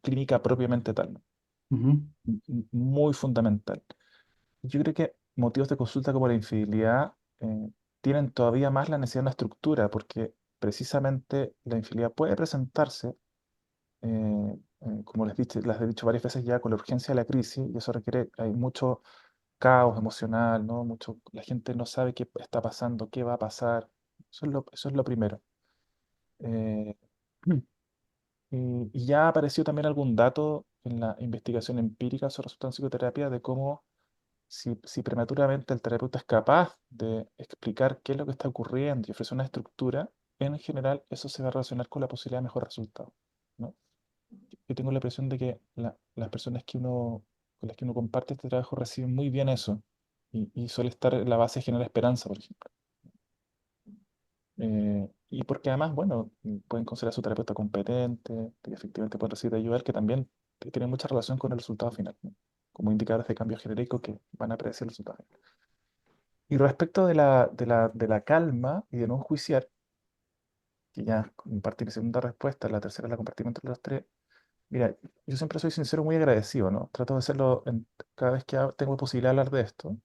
clínica propiamente tal, ¿no? ujú, Muy fundamental. Yo creo que motivos de consulta como la infidelidad tienen todavía más la necesidad de una estructura, porque precisamente la infidelidad puede presentarse, como les he dicho varias veces ya, con la urgencia de la crisis, y eso requiere, hay mucho caos emocional, ¿no? Mucho, la gente no sabe qué está pasando, qué va a pasar. Eso es lo primero. Eh, y ya apareció también algún dato en la investigación empírica sobre resultados en psicoterapia de cómo si prematuramente el terapeuta es capaz de explicar qué es lo que está ocurriendo y ofrecer una estructura, en general eso se va a relacionar con la posibilidad de mejor resultado, ¿no? Yo tengo la impresión de que las personas con las que uno comparte este trabajo reciben muy bien eso y suele estar en la base de generar esperanza, por ejemplo. Y porque además, bueno, pueden considerar a su terapeuta competente, que efectivamente pueden recibir ayuda, que también tiene mucha relación con el resultado final, ¿no? Como indicadores de cambio genérico que van a predecir el resultado final. Y respecto de la calma y de no enjuiciar, que ya compartí mi segunda respuesta, la tercera la compartimos entre los tres. Mira, yo siempre soy sincero, muy agradecido, ¿no? Trato de hacerlo cada vez que tengo posibilidad de hablar de esto.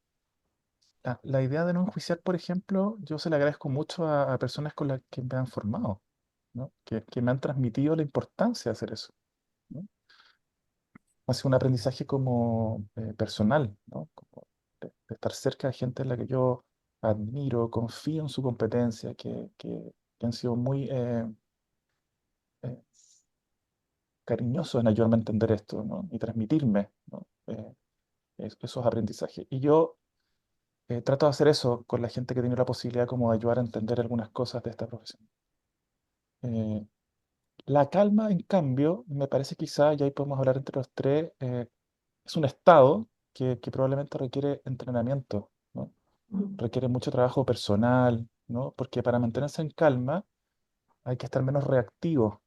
La idea de no enjuiciar, por ejemplo, yo se la agradezco mucho a personas con las que me han formado, ¿no? Que me han transmitido la importancia de hacer eso, ¿no? Ha sido un aprendizaje como personal, ¿no? Como de estar cerca de gente en la que yo admiro, confío en su competencia, que han sido muy eh, cariñosos en ayudarme a entender esto, ¿no? Y transmitirme, ¿no? Esos aprendizajes. Y yo trato de hacer eso con la gente que tiene la posibilidad como de ayudar a entender algunas cosas de esta profesión. Eh, la calma, en cambio, me parece quizá, y ahí podemos hablar entre los tres, es un estado que probablemente requiere entrenamiento, ¿no? Requiere mucho trabajo personal, ¿no? Porque para mantenerse en calma hay que estar menos reactivo,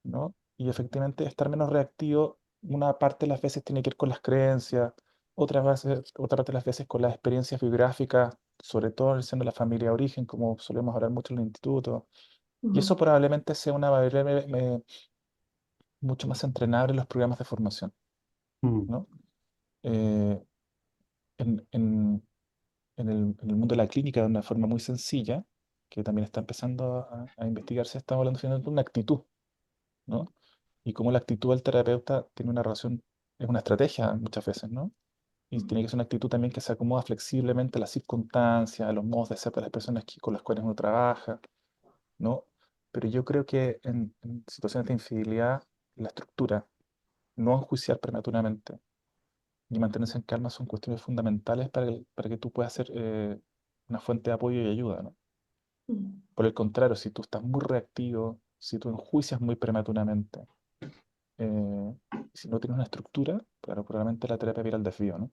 ¿no? Y efectivamente estar menos reactivo, una parte de las veces tiene que ver con las creencias, otra parte de las veces con las experiencias biográficas, sobre todo en el seno de la familia de origen, como solemos hablar mucho en el instituto. Y Ujú, eso probablemente sea una variable mucho más entrenable en los programas de formación, mm, ¿no? Eh, en, en- en el mundo de la clínica, de una forma muy sencilla, que también está empezando a investigarse, estamos hablando finalmente de una actitud, ¿no? Y cómo la actitud del terapeuta tiene una relación, es una estrategia muchas veces, ¿no? Y tiene que ser una actitud también que se acomoda flexiblemente a las circunstancias, a los modos de ser de las personas con las cuales uno trabaja, ¿no? Pero yo creo que en situaciones de infidelidad, la estructura, no enjuiciar prematuramente y mantenerse en calma son cuestiones fundamentales para que tú puedas ser una fuente de apoyo y ayuda, ¿no? ujú, Por el contrario, si tú estás muy reactivo, si tú enjuicias muy prematuramente, si no tienes una estructura, claro, probablemente la terapia viene al desvío, ¿no?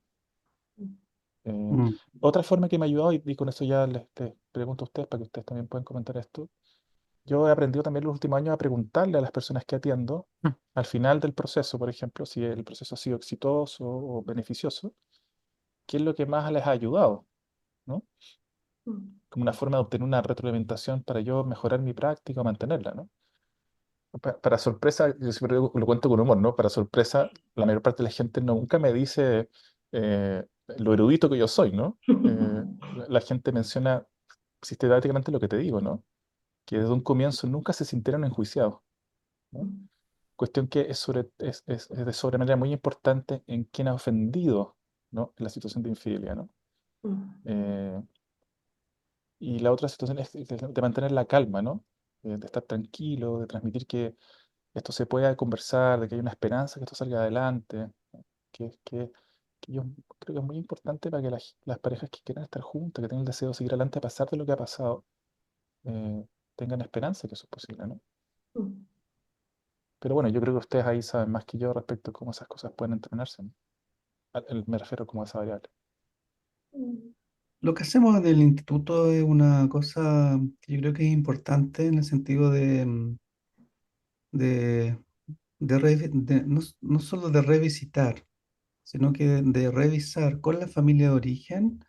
Eh, mm, otra forma que me ha ayudado, y con eso ya les pregunto a ustedes para que ustedes también puedan comentar esto, yo he aprendido también los últimos años a preguntarle a las personas que atiendo, al final del proceso, por ejemplo, si el proceso ha sido exitoso o beneficioso, qué es lo que más les ha ayudado, ¿no? como una forma de obtener una retroalimentación para yo mejorar mi práctica o mantenerla, ¿no? Para sorpresa, yo siempre lo cuento con humor, ¿no? Para sorpresa, la mayor parte de la gente nunca me dice lo erudito que yo soy, ¿no? La gente menciona sistemáticamente lo que te digo, ¿no? Que desde un comienzo nunca se sintieron enjuiciados, ¿no? Cuestión que es de sobremanera muy importante en quien ha ofendido, ¿no? En la situación de infidelidad, ¿no? Eh, y la otra situación es de mantener la calma, ¿no? De estar tranquilo, de transmitir que esto se pueda conversar, de que hay una esperanza que esto salga adelante, ¿no? Que yo creo que es muy importante para que las parejas que quieran estar juntas, que tengan el deseo de seguir adelante a pesar de lo que ha pasado, eh, tengan esperanza que eso es posible, ¿no? Pero bueno, yo creo que ustedes ahí saben más que yo respecto a cómo esas cosas pueden entrenarse, ¿no? Me refiero como a esa variable. Lo que hacemos en el instituto es una cosa que yo creo que es importante en el sentido de, no solo de revisitar, sino que de revisar con la familia de origen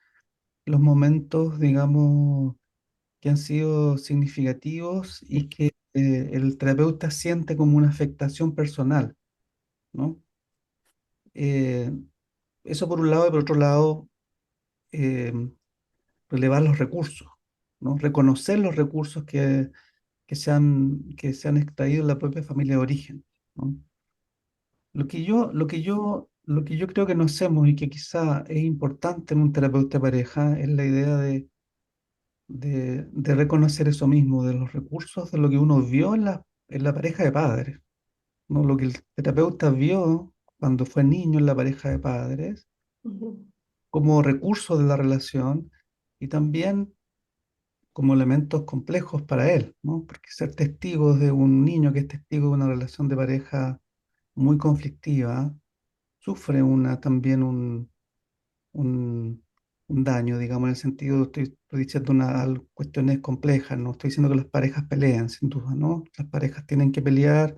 los momentos, digamos, que han sido significativos y que el terapeuta siente como una afectación personal, ¿no? Eh, Eso por un lado, y por otro lado, eh, relevar los recursos, ¿no? Reconocer los recursos que se han extraído en la propia familia de origen, ¿no? Lo que yo creo que no hacemos y que quizá es importante en un terapeuta de pareja es la idea de reconocer eso mismo, de los recursos, de lo que uno vio en la pareja de padres, ¿no? Lo que el terapeuta vio cuando fue niño en la pareja de padres como recursos de la relación y también como elementos complejos para él, ¿no? Porque ser testigos de un niño que es testigo de una relación de pareja muy conflictiva, sufre también un, un daño, digamos, en el sentido, estoy diciendo cuestiones complejas, no estoy diciendo que las parejas pelean, sin duda, ¿no? Las parejas tienen que pelear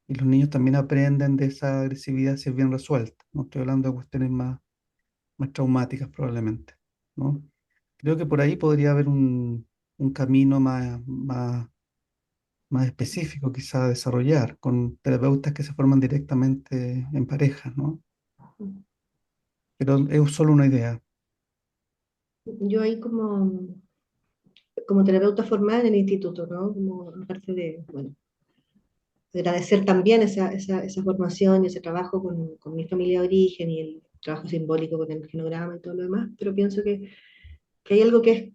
y los niños también aprenden de esa agresividad si es bien resuelta. No estoy hablando de cuestiones más traumáticas probablemente, ¿no? Creo que por ahí podría haber un camino más específico quizá a desarrollar con terapeutas que se forman directamente en pareja, ¿no? Pero es solo una idea. Yo ahí como terapeuta formada en el instituto, ¿no? Como aparte de, bueno, de agradecer también esa formación y ese trabajo con mi familia de origen y el trabajo simbólico con el genograma y todo lo demás, pero pienso que hay algo que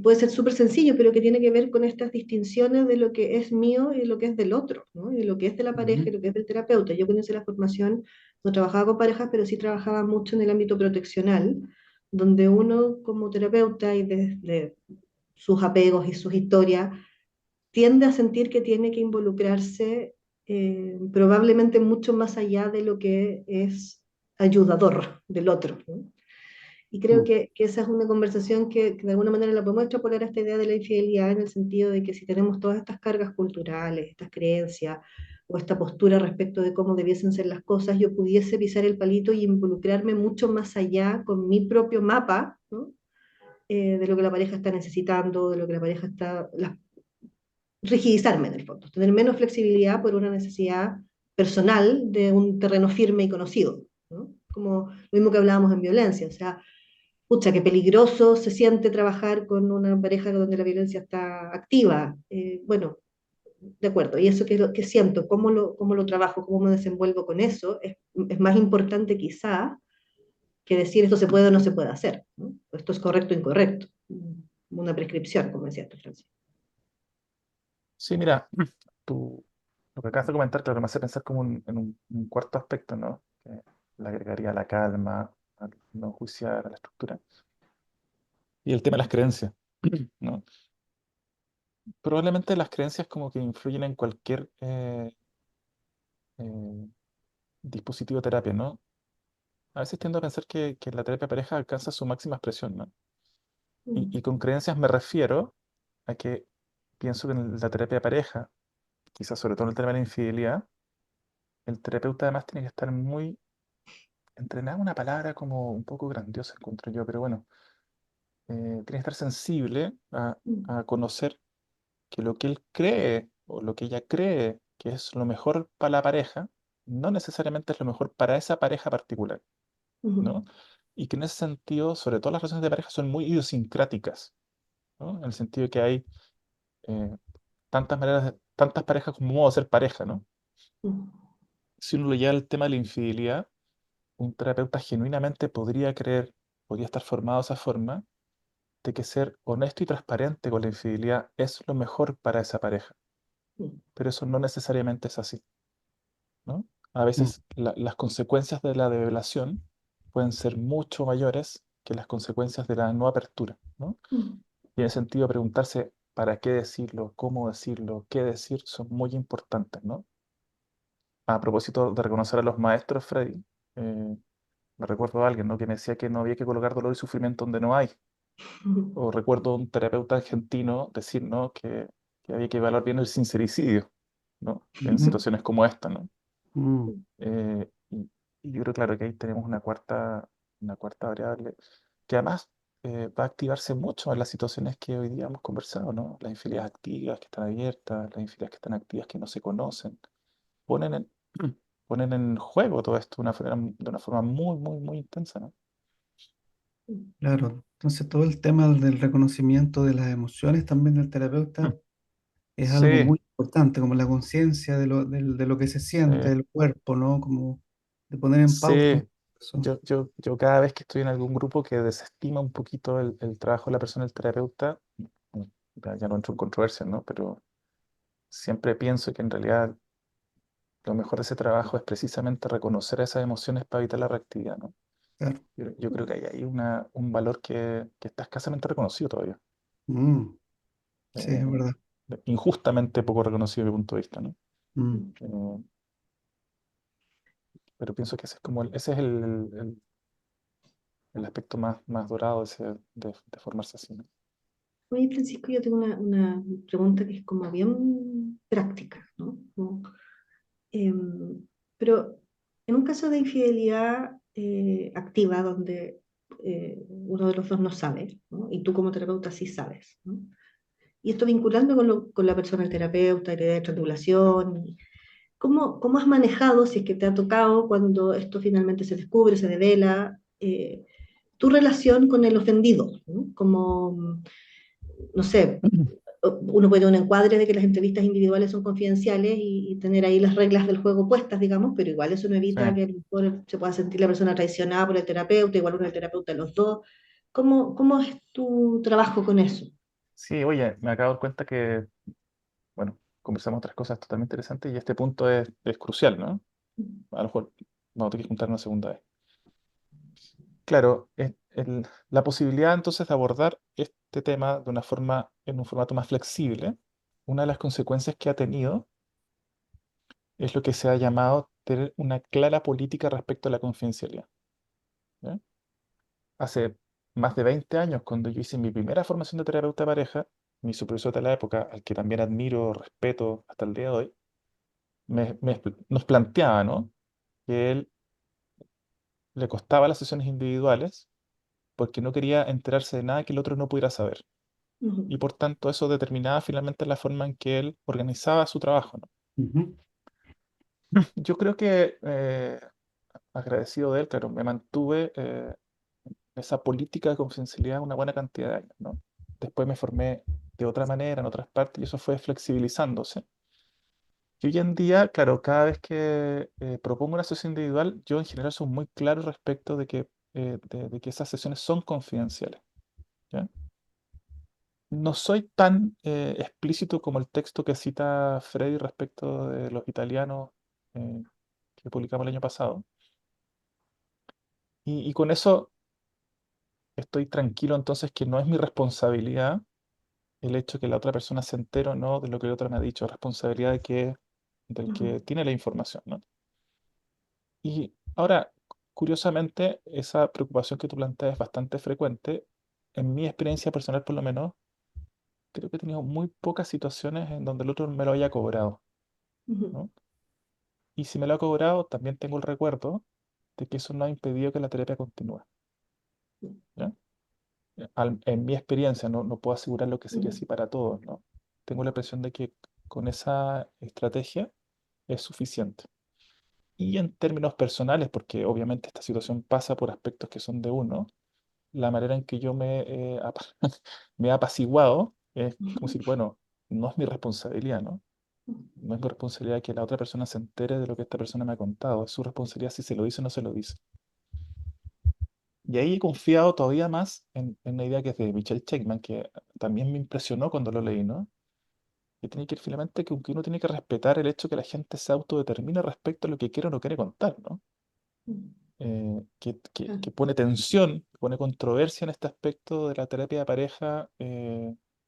puede ser súper sencillo, pero que tiene que ver con estas distinciones de lo que es mío y lo que es del otro, ¿no? Y de lo que es de la pareja y Ujú, lo que es del terapeuta. Yo conocí la formación, no trabajaba con parejas, pero sí trabajaba mucho en el ámbito proteccional, donde uno como terapeuta y desde sus apegos y sus historias tiende a sentir que tiene que involucrarse probablemente mucho más allá de lo que es ayudador del otro, ¿no? Y creo mm, que esa es una conversación que de alguna manera la podemos extrapolar a esta idea de la infidelidad en el sentido de que si tenemos todas estas cargas culturales, estas creencias o esta postura respecto de cómo debiesen ser las cosas, yo pudiese pisar el palito y involucrarme mucho más allá con mi propio mapa, ¿no? De lo que la pareja está necesitando, de lo que la pareja está, rigidizarme en el fondo, tener menos flexibilidad por una necesidad personal de un terreno firme y conocido, ¿no? Como lo mismo que hablábamos en violencia, o sea, pucha, qué peligroso se siente trabajar con una pareja donde la violencia está activa. Bueno, de acuerdo, y eso que, es lo que siento, cómo lo trabajo, cómo me desenvuelvo con eso, es más importante quizá que decir esto se puede o no se puede hacer, ¿no? Esto es correcto o incorrecto, una prescripción, como decía Francis. Sí, mira, lo que acabas de comentar, claro, me hace pensar como en un cuarto aspecto, ¿no? Que le agregaría la calma, al no juiciar a la estructura. Y el tema de las creencias, ¿no? Probablemente las creencias como que influyen en cualquier eh, dispositivo de terapia, ¿no? A veces tiendo a pensar que la terapia de pareja alcanza su máxima expresión, ¿no? Y con creencias me refiero a que pienso que en la terapia de pareja, quizás sobre todo en el tema de la infidelidad, el terapeuta además tiene que estar muy entrenado, una palabra como un poco grandiosa, encuentro yo, pero bueno, tiene que estar sensible mm, a conocer que lo que él cree o lo que ella cree que es lo mejor para la pareja, no necesariamente es lo mejor para esa pareja particular, ujú, ¿no? Y que en ese sentido, sobre todo las relaciones de pareja son muy idiosincráticas, ¿no? En el sentido de que hay eh, tantas maneras, tantas parejas como modo de ser pareja, ¿no? mm, Si uno lo lleva al tema de la infidelidad, un terapeuta genuinamente podría estar formado de esa forma, de que ser honesto y transparente con la infidelidad es lo mejor para esa pareja. mm, Pero eso no necesariamente es así, ¿no? A mm, veces las consecuencias de la develación pueden ser mucho mayores que las consecuencias de la no apertura, ¿no? mm, Y en ese sentido, preguntarse para qué decirlo, cómo decirlo, qué decir, son muy importantes, ¿no? A propósito de reconocer a los maestros, Freddy, eh, me recuerdo a alguien, ¿no? Que me decía que no había que colocar dolor y sufrimiento donde no hay. mm, O recuerdo a un terapeuta argentino decir, ¿no? Que había que evaluar bien el sincericidio, ¿no? En ujú, situaciones como esta, ¿no? mm. Y yo creo, claro, que ahí tenemos una cuarta variable que además va a activarse mucho en las situaciones que hoy día hemos conversado, ¿no? Las infidelidades activas que están abiertas, las infidelidades que están activas que no se conocen, ponen en, ponen en juego todo esto de una forma muy, muy, muy intensa, ¿no? mm. Claro, entonces todo el tema del reconocimiento de las emociones también del Mm. terapeuta es algo Sí, muy importante, como la conciencia de lo que se sí, siente, del cuerpo, ¿no? Como de poner en pausa sí. eso. Yo cada vez que estoy en algún grupo que desestima un poquito el trabajo de la persona, el terapeuta, mm, ya no entro en controversia, ¿no? Pero siempre pienso que en realidad lo mejor de ese trabajo es precisamente reconocer esas emociones para evitar la reactividad, ¿no? Claro. Yo creo que hay un valor que está escasamente reconocido todavía. Mm, sí, es eh, verdad. Injustamente poco reconocido desde mi punto de vista, ¿no? Mm, Mm. Eh, pero pienso que ese es el aspecto más dorado de formarse así, ¿no? Oye, Francisco, yo tengo una pregunta que es como bien práctica, ¿no? Pero en un caso de infidelidad activa, donde uno de los dos no sabe, ¿no? Y tú como terapeuta sí sabes, ¿no? Y esto vinculando con la persona, el terapeuta, idea de triangulación, ¿cómo has manejado, si es que te ha tocado, cuando esto finalmente se descubre, se devela, tu relación con el ofendido, ¿no? Como, no sé, uno puede tener un encuadre de que las entrevistas individuales son confidenciales y tener ahí las reglas del juego puestas, digamos, pero igual eso no Sí, evita que a lo mejor se pueda sentir la persona traicionada por el terapeuta, igual uno es el terapeuta de los dos. ¿Cómo es tu trabajo con eso? sí, oye, me acabo de dar cuenta que, bueno, conversamos otras cosas totalmente interesantes y este punto es crucial, ¿no? A lo mejor vamos a tener que juntar una segunda vez. Claro, la posibilidad entonces de abordar este tema de una forma, en un formato más flexible, una de las consecuencias que ha tenido es lo que se ha llamado tener una clara política respecto a la confidencialidad. ¿Ya? Hace más de 20 años, cuando yo hice mi primera formación de terapeuta de pareja, mi supervisor de la época, al que también admiro, respeto hasta el día de hoy, nos planteaba, ¿no? Que él le costaba las sesiones individuales porque no quería enterarse de nada que el otro no pudiera saber. Ujú, Y por tanto eso determinaba finalmente la forma en que él organizaba su trabajo, ¿no? ujú, Yo creo que, agradecido de él, claro, me mantuve esa política de confidencialidad una buena cantidad de años, ¿no? Después me formé de otra manera en otras partes y eso fue flexibilizándose. Y hoy en día, claro, cada vez que propongo una sesión individual, yo en general soy muy claro respecto de que esas sesiones son confidenciales, ¿ya? No soy tan explícito como el texto que cita Freddy respecto de los italianos eh, que publicamos el año pasado. Y con eso estoy tranquilo entonces que no es mi responsabilidad el hecho que la otra persona se entere o no de lo que el otro me ha dicho, es responsabilidad del ujú, que tiene la información, ¿no? Y ahora, curiosamente, esa preocupación que tú planteas es bastante frecuente. En mi experiencia personal, por lo menos, creo que he tenido muy pocas situaciones en donde el otro me lo haya cobrado, ujú, ¿no? Y si me lo ha cobrado, también tengo el recuerdo de que eso no ha impedido que la terapia continúe, ¿ya? en mi experiencia, no puedo asegurar lo que sería así para todos, ¿no? Tengo la impresión de que con esa estrategia es suficiente. Y en términos personales, porque obviamente esta situación pasa por aspectos que son de uno, la manera en que yo me he apaciguado es como decir, bueno, no es mi responsabilidad, ¿no? No es mi responsabilidad que la otra persona se entere de lo que esta persona me ha contado. Es su responsabilidad si se lo dice o no se lo dice. Y ahí he confiado todavía más en la idea que es de Michelle Checkman, que también me impresionó cuando lo leí, ¿no? Que tiene que ir finalmente que uno tiene que respetar el hecho que la gente se autodetermine respecto a lo que quiere o no quiere contar, ¿no? Que pone tensión, pone controversia en este aspecto de la terapia de pareja,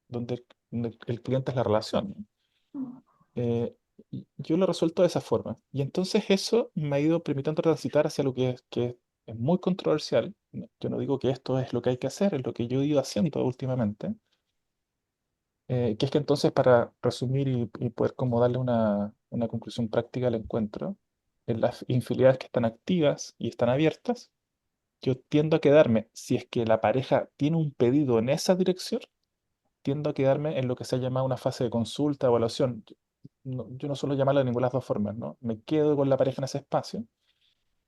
donde el cliente es la relación, ¿no? Y yo lo he resuelto de esa forma. Y entonces eso me ha ido permitiendo transitar hacia lo es muy controversial. Yo no digo que esto es lo que hay que hacer, es lo que yo he ido haciendo últimamente. Que es que entonces, para resumir y poder como darle una conclusión práctica al encuentro, en las infidelidades que están activas y están abiertas, yo tiendo a quedarme, si es que la pareja tiene un pedido en esa dirección, tiendo a quedarme en lo que se ha llamado una fase de consulta, evaluación. Yo no suelo llamarlo de ninguna de las dos formas, ¿no? Me quedo con la pareja en ese espacio,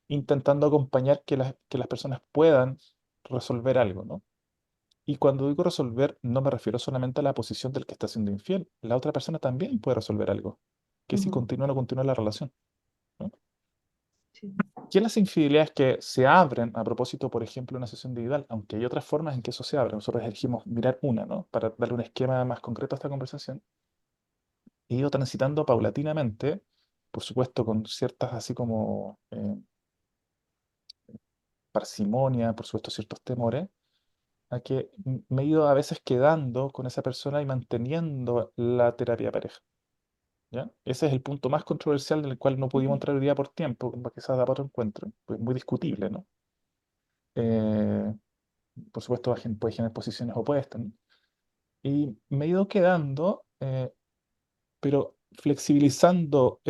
intentando acompañar que las personas puedan resolver algo, ¿no? Y cuando digo resolver, no me refiero solamente a la posición del que está siendo infiel. La otra persona también puede resolver algo, que si Ujú. continúa o no continúa la relación, ¿no? Sí. Y en las infidelidades que se abren a propósito, por ejemplo, de una sesión individual, aunque hay otras formas en que eso se abre, nosotros elegimos mirar una, ¿no? Para darle un esquema más concreto a esta conversación. He ido transitando paulatinamente, por supuesto con ciertas así como parsimonia, por supuesto ciertos temores, a que me he ido a veces quedando con esa persona y manteniendo la terapia de pareja, ¿ya? Ese es el punto más controversial del cual no pudimos Ujú. entrar hoy día por tiempo, quizás da para otro encuentro, pues muy discutible, ¿no? Eh, por supuesto, puede generar posiciones opuestas, ¿no? Y me he ido quedando, pero flexibilizando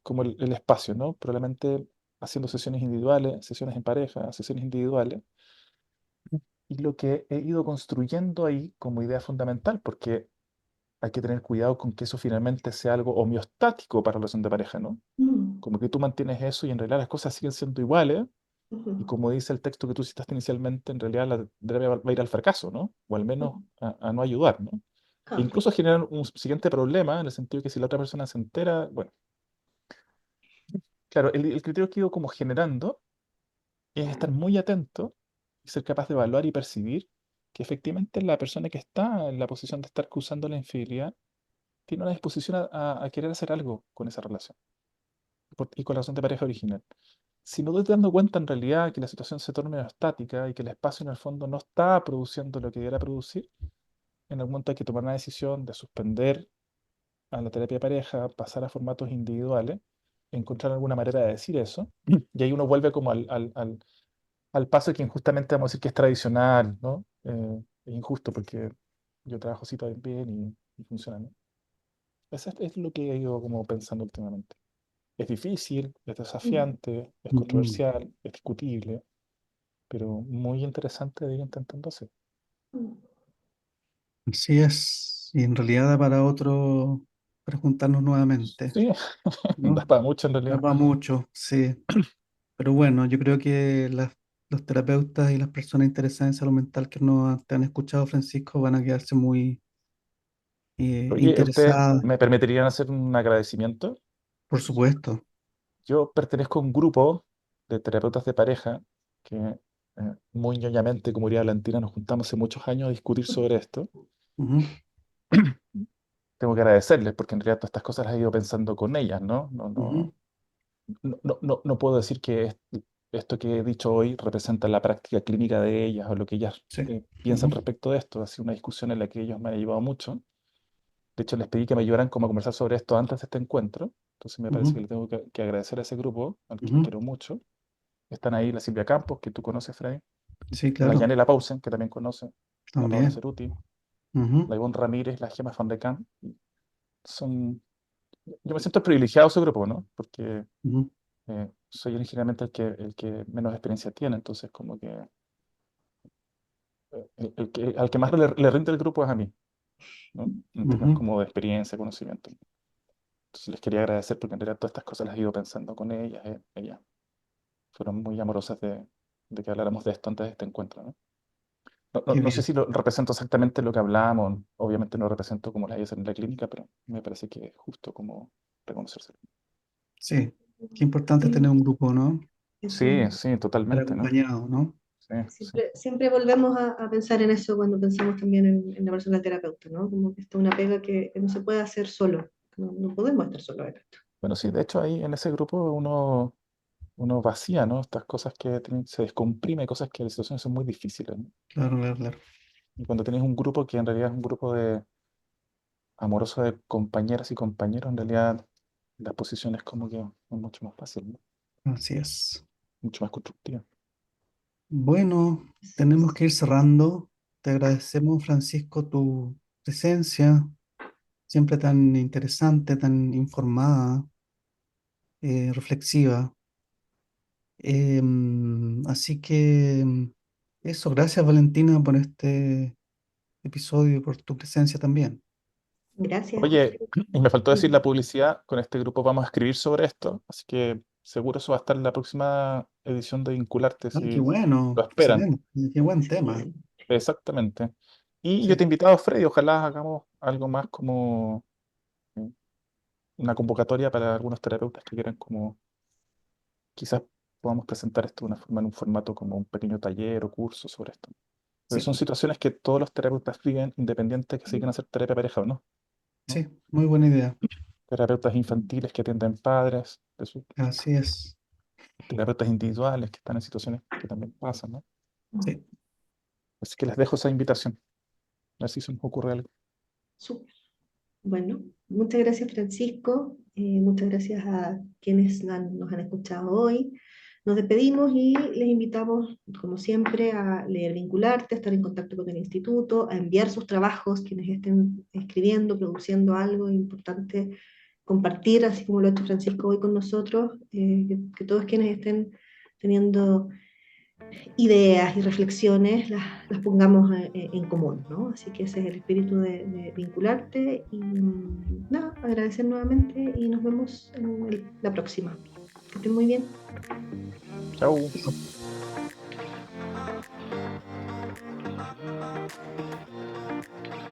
como el espacio, ¿no? Probablemente haciendo sesiones individuales, sesiones en pareja, sesiones individuales. Y lo que he ido construyendo ahí como idea fundamental, porque hay que tener cuidado con que eso finalmente sea algo homeostático para la relación de pareja, ¿no? Mm. Como que tú mantienes eso y en realidad las cosas siguen siendo iguales. Ujú. Y como dice el texto que tú citaste inicialmente, en realidad la terapia va a ir al fracaso, ¿no? O al menos Ujú. a no ayudar, ¿no? E Ah, incluso generan un siguiente problema en el sentido que si la otra persona se entera, bueno, claro, el criterio que he ido como generando es estar muy atento y ser capaz de evaluar y percibir que efectivamente la persona que está en la posición de estar cruzando la infidelidad tiene una disposición a querer hacer algo con esa relación y con la relación de pareja original. Si me doy dando cuenta en realidad que la situación se torna estática y que el espacio en el fondo no está produciendo lo que debiera producir, en algún momento hay que tomar una decisión de suspender a la terapia de pareja, pasar a formatos individuales, encontrar alguna manera de decir eso, y ahí uno vuelve como al paso que injustamente vamos a decir que es tradicional, ¿no? Es injusto porque yo trabajo así todo bien y funciona, ¿no? Eso es lo que he ido como pensando últimamente. Es difícil, es mm, desafiante, es Ujú. controversial, es discutible, pero muy interesante de ir intentando hacer. mm, Así es, y en realidad da para otro, para juntarnos nuevamente, Sí, da ¿no? para mucho en Da realidad. para mucho, sí. Pero bueno, yo creo que los terapeutas y las personas interesadas en salud mental que te han escuchado, Francisco, van a quedarse muy Oye, ¿ustedes interesadas, me permitirían hacer un agradecimiento? por supuesto. Yo pertenezco a un grupo de terapeutas de pareja que muy ñoñamente, como diría Valentina, nos juntamos hace muchos años a discutir sobre esto. Ujú, Tengo que agradecerles porque en realidad todas estas cosas las he ido pensando con ellas, ¿no? ujú, No puedo decir que esto que he dicho hoy representa la práctica clínica de ellas o lo que ellas sí. piensan Ujú, respecto de esto. Ha sido una discusión en la que ellos me han ayudado mucho. De hecho, les pedí que me ayudaran como a conversar sobre esto antes de este encuentro. Entonces me parece que ujú, le tengo que agradecer a ese grupo, al que ujú. quiero mucho. Están ahí la Silvia Campos, que tú conoces, Freddy, Sí, la claro, Yanela Pausen, que también conoce, la Paula también. Ceruti, Ujú, la Ivonne Ramírez, la Gemma Van de Kamp. Son, yo me siento privilegiado de ese grupo, ¿no? Porque ujú. soy originalmente el que menos experiencia tiene, entonces como que al que más le rinde el grupo es a mí, ¿no? En términos Ujú. como de experiencia, conocimiento. Entonces les quería agradecer porque en realidad todas estas cosas las he ido pensando con ellas. Ellas fueron muy amorosas de que habláramos de esto antes de este encuentro, ¿no? Qué No sé bien. si represento exactamente lo que hablábamos, obviamente no represento como las ellas en la clínica, pero me parece que es justo como reconocerse. Sí, qué importante es Sí, tener un grupo, ¿no? Sí, eso. sí, Estar totalmente, ¿no? acompañado, ¿no? Sí, sí. Siempre volvemos a pensar en eso cuando pensamos también en la persona terapeuta, ¿no? Como que esta es una pega que no se puede hacer solo. No podemos estar solos en esto. Bueno, sí, de hecho ahí en ese grupo uno vacía, ¿no? Estas cosas que se descomprime, cosas que las situaciones son muy difíciles, ¿no? Claro, claro, claro. Y cuando tienes un grupo que en realidad es un grupo amoroso de compañeras y compañeros, en realidad las posiciones como que son mucho más fáciles, ¿no? Así es. Mucho más constructivas. Bueno, tenemos que ir cerrando. Te agradecemos, Francisco, tu presencia, siempre tan interesante, tan informada, reflexiva. Así que eso, gracias Valentina por este episodio y por tu presencia también. Gracias. Oye, y me faltó decir Sí, la publicidad, con este grupo vamos a escribir sobre esto, así que seguro eso va a estar en la próxima edición de Vincularte, Ah, qué si bueno, lo esperan. excelente, qué buen tema. excelente. Exactamente. Y yo Sí, te he invitado, Freddy, ojalá hagamos algo más como eh, una convocatoria para algunos terapeutas que quieran como, quizás podamos presentar esto de una forma, en un formato como un pequeño taller o curso sobre esto. Porque sí, son situaciones que todos los terapeutas viven, independiente que se quieran hacer terapia pareja o no, ¿no? sí, muy buena idea. Terapeutas infantiles que atienden padres, Así es. terapeutas individuales que están en situaciones que también pasan, ¿no? Sí, Así que les dejo esa invitación. A ver si se nos ocurre algo. Súper. Bueno, muchas gracias Francisco, muchas gracias a quienes nos han escuchado hoy. Nos despedimos y les invitamos, como siempre, a leer Vincularte, a estar en contacto con el instituto, a enviar sus trabajos, quienes estén escribiendo, produciendo algo. Es importante compartir, así como lo ha hecho Francisco hoy con nosotros, que todos quienes estén teniendo ideas y reflexiones las pongamos en común, ¿no? Así que ese es el espíritu de Vincularte y nada, agradecer nuevamente y nos vemos en la próxima. Que estén muy bien. Chao.